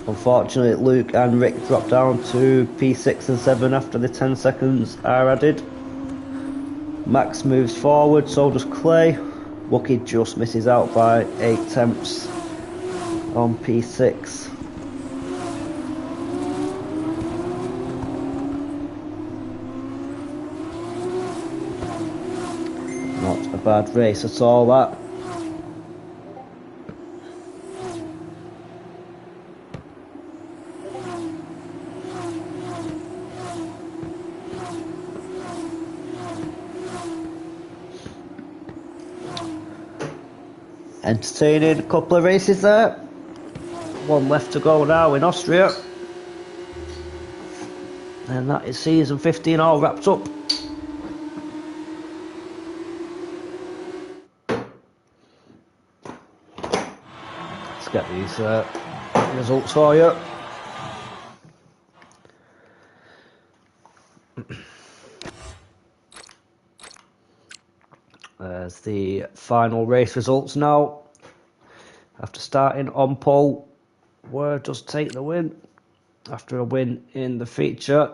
Speaker 1: Unfortunately Luke and Rick drop down to P6 and 7 after the 10 seconds are added. Max moves forward, so does Clay. Wookie just misses out by 8 tenths on P6. Not a bad race at all, that. Entertaining couple of races there. One left to go now in Austria. And that is season 15 all wrapped up. Let's get these results for you. There's the final race results now. After starting on pole, Word just take the win. After a win in the feature,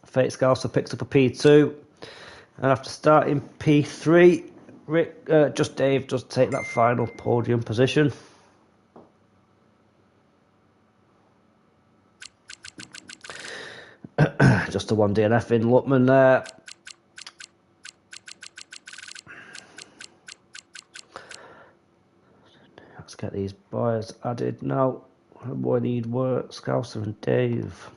Speaker 1: Fate Scouser picks up a P2. And after starting P3, Dave does take that final podium position. Just a 1 DNF in Lutman there. Let's get these boys added now. We need work, Scouser and Dave.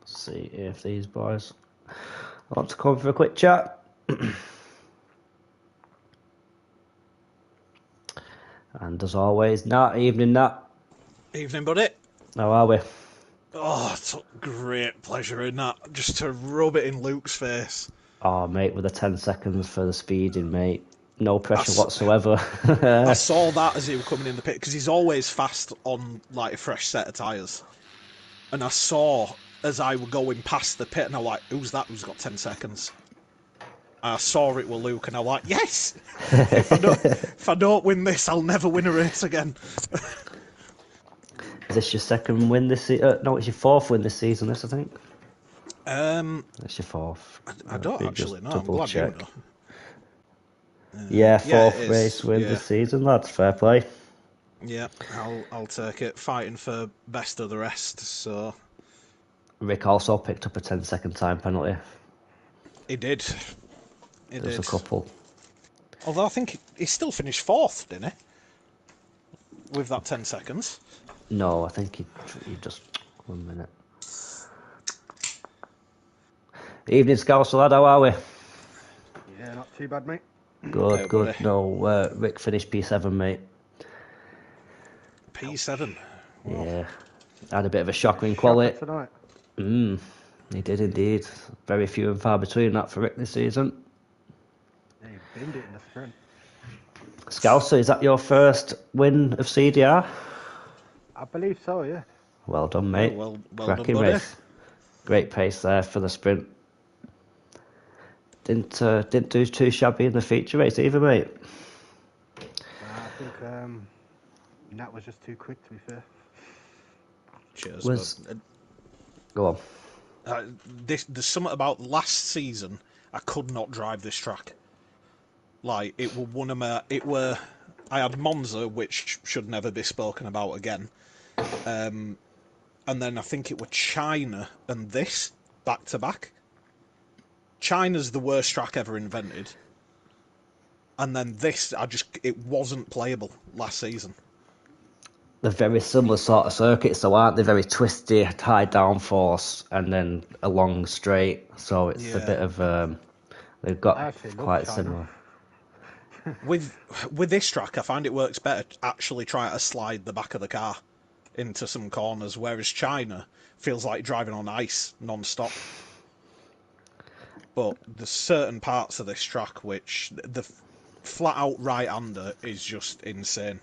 Speaker 1: See if these boys want to come for a quick chat. And as always, Nat, evening Nat.
Speaker 2: Evening, buddy.
Speaker 1: How are we?
Speaker 2: Oh, it took great pleasure in that, just to rub it in Luke's face.
Speaker 1: Oh, mate, with the 10 seconds for the speeding, mate. No pressure whatsoever.
Speaker 2: I saw that as he was coming in the pit, because he's always fast on like a fresh set of tyres. And I saw as I were going past the pit, and I'm like, who's that who's got 10 seconds? And I saw it with Luke, and I'm like, yes! if I don't win this, I'll never win a race again.
Speaker 1: Is this your second win this season? No, it's your fourth win this season, this, I think. It's your fourth.
Speaker 2: I don't actually know. I'm glad
Speaker 1: check.
Speaker 2: you know.
Speaker 1: Yeah, fourth race win this season, lads. Fair play.
Speaker 2: Yeah, I'll take it. Fighting for best of the rest, so...
Speaker 1: Rick also picked up a 10-second time penalty.
Speaker 2: He did.
Speaker 1: There's a couple.
Speaker 2: Although I think he still finished fourth, didn't he? With that 10 seconds.
Speaker 1: No, I think he just... 1 minute. Evening, Scouser lad, how are we?
Speaker 3: Yeah, not too bad, mate.
Speaker 1: Good,
Speaker 2: Okay,
Speaker 1: good.
Speaker 2: buddy.
Speaker 1: No, Rick finished P7, mate.
Speaker 2: P7.
Speaker 3: Wow.
Speaker 1: Yeah. Had a bit of a shocker in quality.
Speaker 3: Tonight.
Speaker 1: He did indeed. Very few and far between that for Rick this season.
Speaker 3: Yeah, he binned it in the sprint.
Speaker 1: Scouser, is that your first win of CDR?
Speaker 3: I believe so, yeah.
Speaker 1: Well done, mate.
Speaker 2: Well
Speaker 1: Cracking
Speaker 2: done, buddy.
Speaker 1: race. Great pace there for the sprint. Didn't do too shabby in the feature race either, mate.
Speaker 3: I think Nat was just too quick, to be fair.
Speaker 2: Cheers.
Speaker 1: Go on.
Speaker 2: There's something about last season. I could not drive this track. Like it were one of my. I had Monza, which should never be spoken about again. And then I think it were China and this back to back. China's the worst track ever invented. And then this, it wasn't playable last season.
Speaker 1: They're very similar sort of circuits, though, aren't they? Very twisty, high downforce, and then a long straight. So it's a bit of they've got quite similar.
Speaker 2: With this track, I find it works better actually try to slide the back of the car into some corners, whereas China feels like driving on ice non-stop. But there's certain parts of this track which the flat-out right-hander is just insane.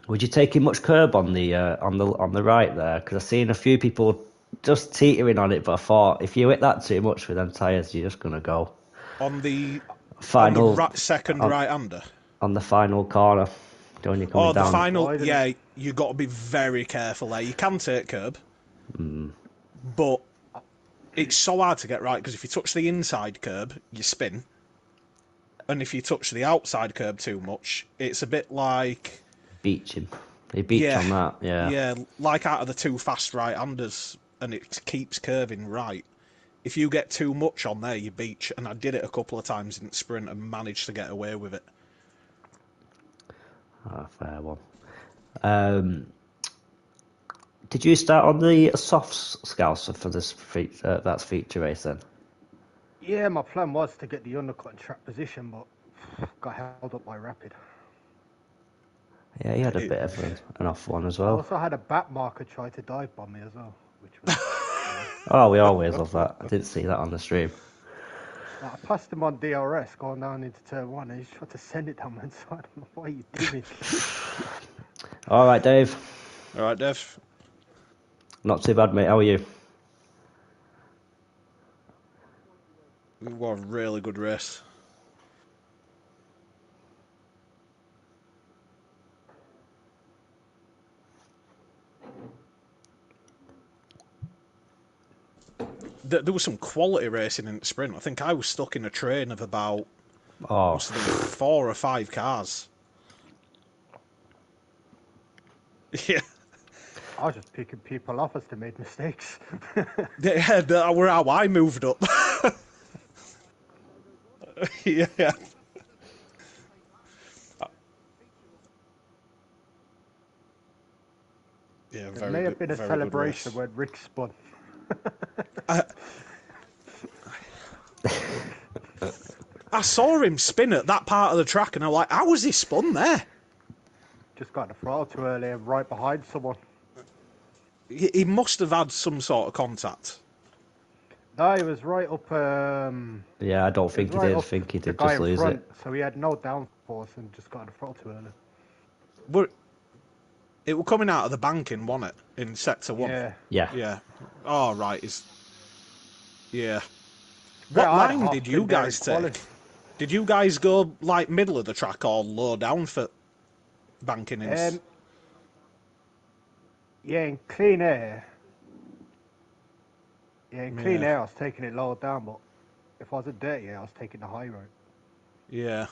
Speaker 1: Would you take much curb on the right there? Because I've seen a few people just teetering on it, but I thought if you hit that too much with them tyres, you're just gonna go.
Speaker 2: On the second right-hander.
Speaker 1: On the final corner, when you're coming down.
Speaker 2: The final, yeah, you got to be very careful there. You can take curb, but it's so hard to get right because if you touch the inside curb, you spin, and if you touch the outside curb too much, it's a bit like
Speaker 1: beaching. They beach on that, yeah.
Speaker 2: Yeah, like out of the two fast right-handers, and it keeps curving right. if you get too much on there, you beach. And I did it a couple of times in sprint and managed to get away with it.
Speaker 1: Fair one. Did you start on the soft scouser for this that's feature race then?
Speaker 3: Yeah, my plan was to get the undercut and track position, but got held up by Rapid.
Speaker 1: Yeah, he had a bit of an off one as
Speaker 3: I
Speaker 1: well.
Speaker 3: also had a back marker try to dive bomb me as well, which was.
Speaker 1: Oh, we always love that. I didn't see that on the stream.
Speaker 3: Like, I passed him on DRS going down into turn 1 and he tried to send it down my side. I'm like, what are you doing?
Speaker 1: All right, Dave.
Speaker 2: All right, Dev.
Speaker 1: Not too bad, mate. How are you?
Speaker 2: It was a really good race. There was some quality racing in the sprint. I think I was stuck in a train of about must have been 4 or 5 cars. Yeah.
Speaker 3: I was just picking people off as they made mistakes.
Speaker 2: Yeah, that were how I moved up. Yeah. Yeah,
Speaker 3: It may have been a celebration when Rick spun.
Speaker 2: I saw him spin at that part of the track and I'm like, how was he spun there?
Speaker 3: Just got the throttle too early and right behind someone.
Speaker 2: He must have had some sort of contact.
Speaker 3: No, he was right up.
Speaker 1: Yeah, I don't think he did. I think he did just lose it.
Speaker 3: So he had no downforce and just got the throttle too early.
Speaker 2: It was coming out of the banking, wasn't it? In sector 1.
Speaker 1: Yeah.
Speaker 2: Yeah. Oh, right. Yeah. What line did you guys take? Did you guys go like middle of the track or low down for banking in?
Speaker 3: Yeah, in clean air. Yeah, in clean air I was taking it low down, but if I was in dirty air I was taking the high road.
Speaker 2: Yeah.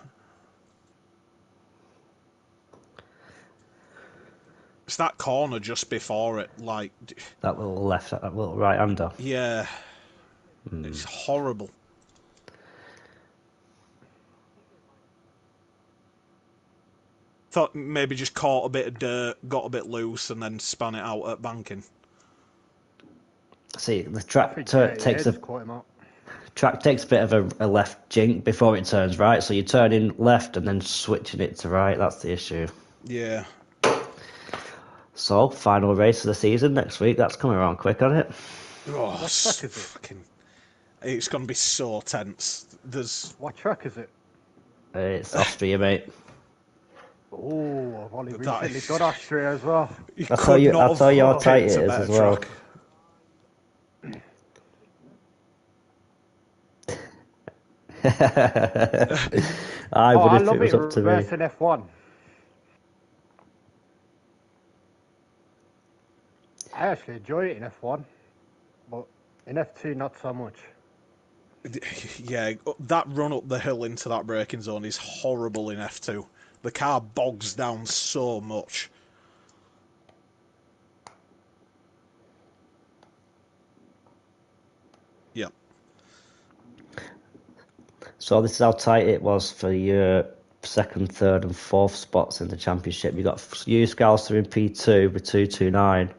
Speaker 2: It's that corner just before it, like...
Speaker 1: That little left, that little right-hander.
Speaker 2: Yeah. It's horrible. Thought maybe just caught a bit of dirt, got a bit loose, and then span it out at banking.
Speaker 1: See, the track takes a bit of a left jink before it turns right, so you're turning left and then switching it to right. That's the issue.
Speaker 2: Yeah.
Speaker 3: So,
Speaker 1: final race of the season next week. That's coming around quick, isn't it?
Speaker 2: Oh, what track is it? It's going to be so tense.
Speaker 3: What track is it?
Speaker 1: It's Austria, mate.
Speaker 3: Oh, I've only recently done Austria as well.
Speaker 1: I'll tell you how tight it is as well. I would if it was up to me.
Speaker 3: In F1. I actually enjoy it in F1, but in F2 not so much.
Speaker 2: Yeah, that run up the hill into that braking zone is horrible in F2. The car bogs down so much. Yep.
Speaker 1: So this is how tight it was for your second, third and fourth spots in the championship. You got you, Scalcer in P2 with 229.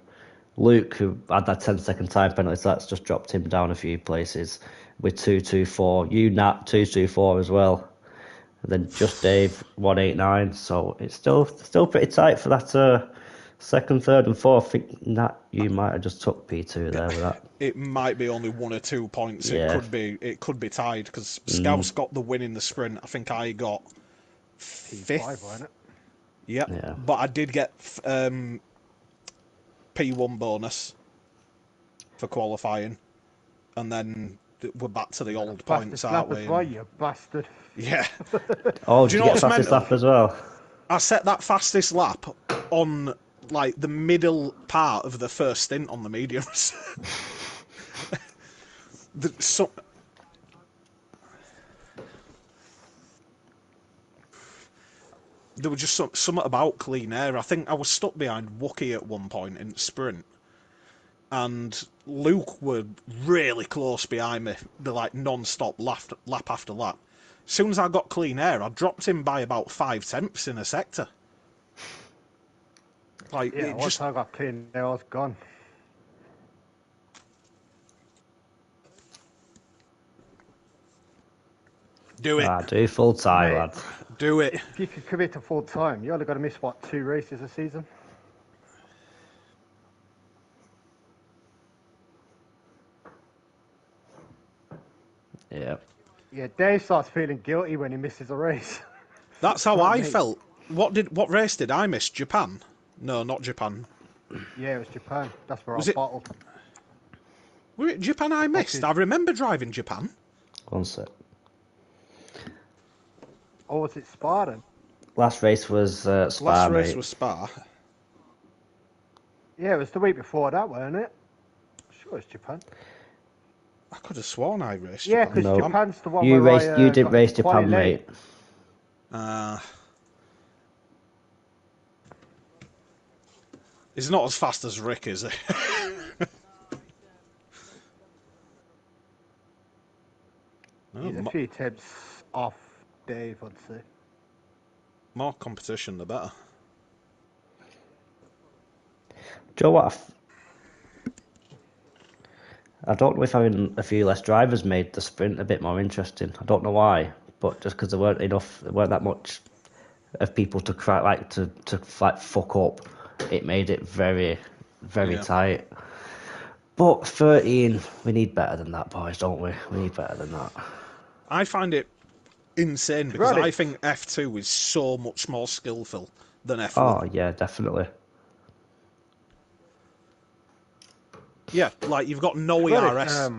Speaker 1: Luke, who had that 10-second time penalty, so that's just dropped him down a few places, with 224. You, Nat, 224 as well. And then just Dave, 189. So it's still pretty tight for that second, third and fourth. I think, Nat, you might have just took P2 there with that.
Speaker 2: It might be only 1 or 2 points.
Speaker 1: Yeah.
Speaker 2: It could be tied, because Scouts got the win in the sprint. I think I got 5th.
Speaker 3: Wasn't it?
Speaker 2: Yep. Yeah. But I did get P1 bonus for qualifying, and then we're back to the old points, aren't we?
Speaker 3: Why, you bastard?
Speaker 2: Yeah.
Speaker 1: Oh, did you get fastest lap as well?
Speaker 2: I set that fastest lap on like the middle part of the first stint on the mediums. There was just something about clean air. I think I was stuck behind Wookie at one point in the sprint, and Luke were really close behind me. They're like non-stop lap after lap. As soon as I got clean air, I dropped him by about 5/10 in a sector. Like,
Speaker 3: Yeah,
Speaker 2: it
Speaker 3: once
Speaker 2: just
Speaker 3: I got clean, I was gone.
Speaker 2: do it,
Speaker 1: Do full time,
Speaker 3: Mate.
Speaker 1: lads.
Speaker 2: do it.
Speaker 3: If you could commit to full time, you only got to miss, what, 2 races a season?
Speaker 1: Yeah.
Speaker 3: Yeah, Dave starts feeling guilty when he misses a race.
Speaker 2: That's how
Speaker 3: Not
Speaker 2: I
Speaker 3: me.
Speaker 2: felt. What race did I miss? Japan? No, not Japan.
Speaker 3: Yeah, it was Japan. That's where
Speaker 2: Was
Speaker 3: I
Speaker 2: it-
Speaker 3: bottled.
Speaker 2: Was it Japan I missed? I remember driving Japan.
Speaker 1: One sec.
Speaker 3: Or was it Spartan?
Speaker 1: Last race was Spa,
Speaker 2: Last race
Speaker 1: mate.
Speaker 2: was Spa.
Speaker 3: Yeah, it was the week before that, wasn't it? Sure, it's Japan.
Speaker 2: I could have sworn I raced
Speaker 3: Yeah,
Speaker 2: Japan.
Speaker 3: because
Speaker 1: No.
Speaker 3: Japan's the one
Speaker 1: You
Speaker 3: where
Speaker 1: raced.
Speaker 3: I
Speaker 1: You didn't
Speaker 3: got
Speaker 1: race
Speaker 3: into quali
Speaker 1: Japan,
Speaker 3: late.
Speaker 1: mate.
Speaker 2: He's not as fast as Rick, is he?
Speaker 3: He's a few tips off Dave, I'd say.
Speaker 2: More competition, the better.
Speaker 1: Do you know what? I don't know if having a few less drivers made the sprint a bit more interesting. I don't know why, but just because there weren't that much of people to cry to fuck up, it made it very, very
Speaker 2: Yeah.
Speaker 1: tight. But 13, we need better than that, boys, don't we? We need better than that.
Speaker 2: I find it insane because
Speaker 3: Right.
Speaker 2: I think F2 is so much more skillful than F1.
Speaker 1: Oh yeah, definitely.
Speaker 2: Yeah, like you've got no
Speaker 3: Got it,
Speaker 2: ERS.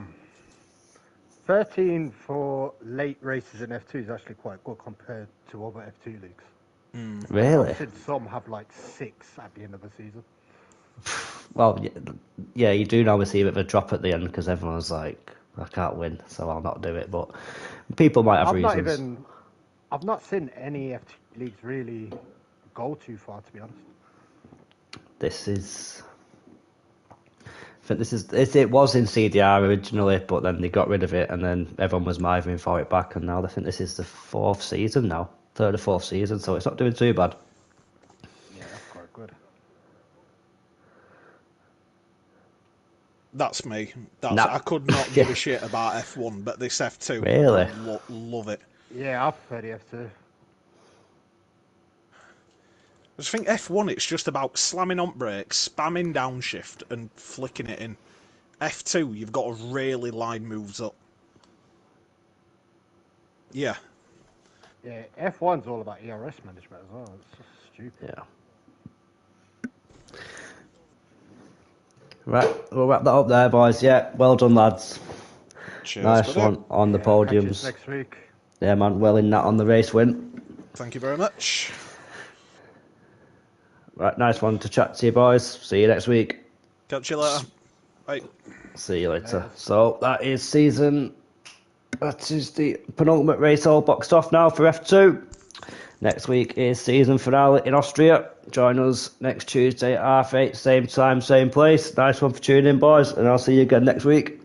Speaker 3: 13 for late races in F2 is actually quite good compared to other F2 leagues.
Speaker 1: Really?
Speaker 3: I've seen some have like 6 at the end of the season.
Speaker 1: Well, yeah, you do normally see a bit of a drop at the end because everyone's like, I can't win, so I'll not do it. But people might have reasons.
Speaker 3: I've not seen any F2 leagues really go too far, to be honest.
Speaker 1: I think it was in CDR originally, but then they got rid of it, and then everyone was mithering for it back, and now I think this is the 4th season now, 3rd or 4th season, so it's not doing too bad.
Speaker 3: Yeah, that's quite good.
Speaker 2: That's me.
Speaker 1: Nah.
Speaker 2: I could not give a shit about F1, but this F2,
Speaker 1: Really?
Speaker 2: I love it.
Speaker 3: Yeah, I prefer the F2.
Speaker 2: I just think F1, it's just about slamming on brakes, spamming downshift, and flicking it in. F2, you've got to really line moves up. Yeah.
Speaker 3: Yeah, F1's all about ERS management as well. It's just stupid.
Speaker 1: Yeah. Right, we'll wrap that up there, boys. Yeah, well done, lads.
Speaker 2: Cheers,
Speaker 1: Nice
Speaker 2: buddy.
Speaker 1: one on the
Speaker 3: Catch us
Speaker 1: podiums.
Speaker 3: next week.
Speaker 1: Yeah, man, well in that on the race win.
Speaker 2: Thank you very much.
Speaker 1: Right, nice one to chat to you, boys. See you next week.
Speaker 2: Catch you later. Bye.
Speaker 1: See you later. So that is the penultimate race all boxed off now for F2. Next week is season finale in Austria. Join us next Tuesday at 8:30, same time, same place. Nice one for tuning in, boys, and I'll see you again next week.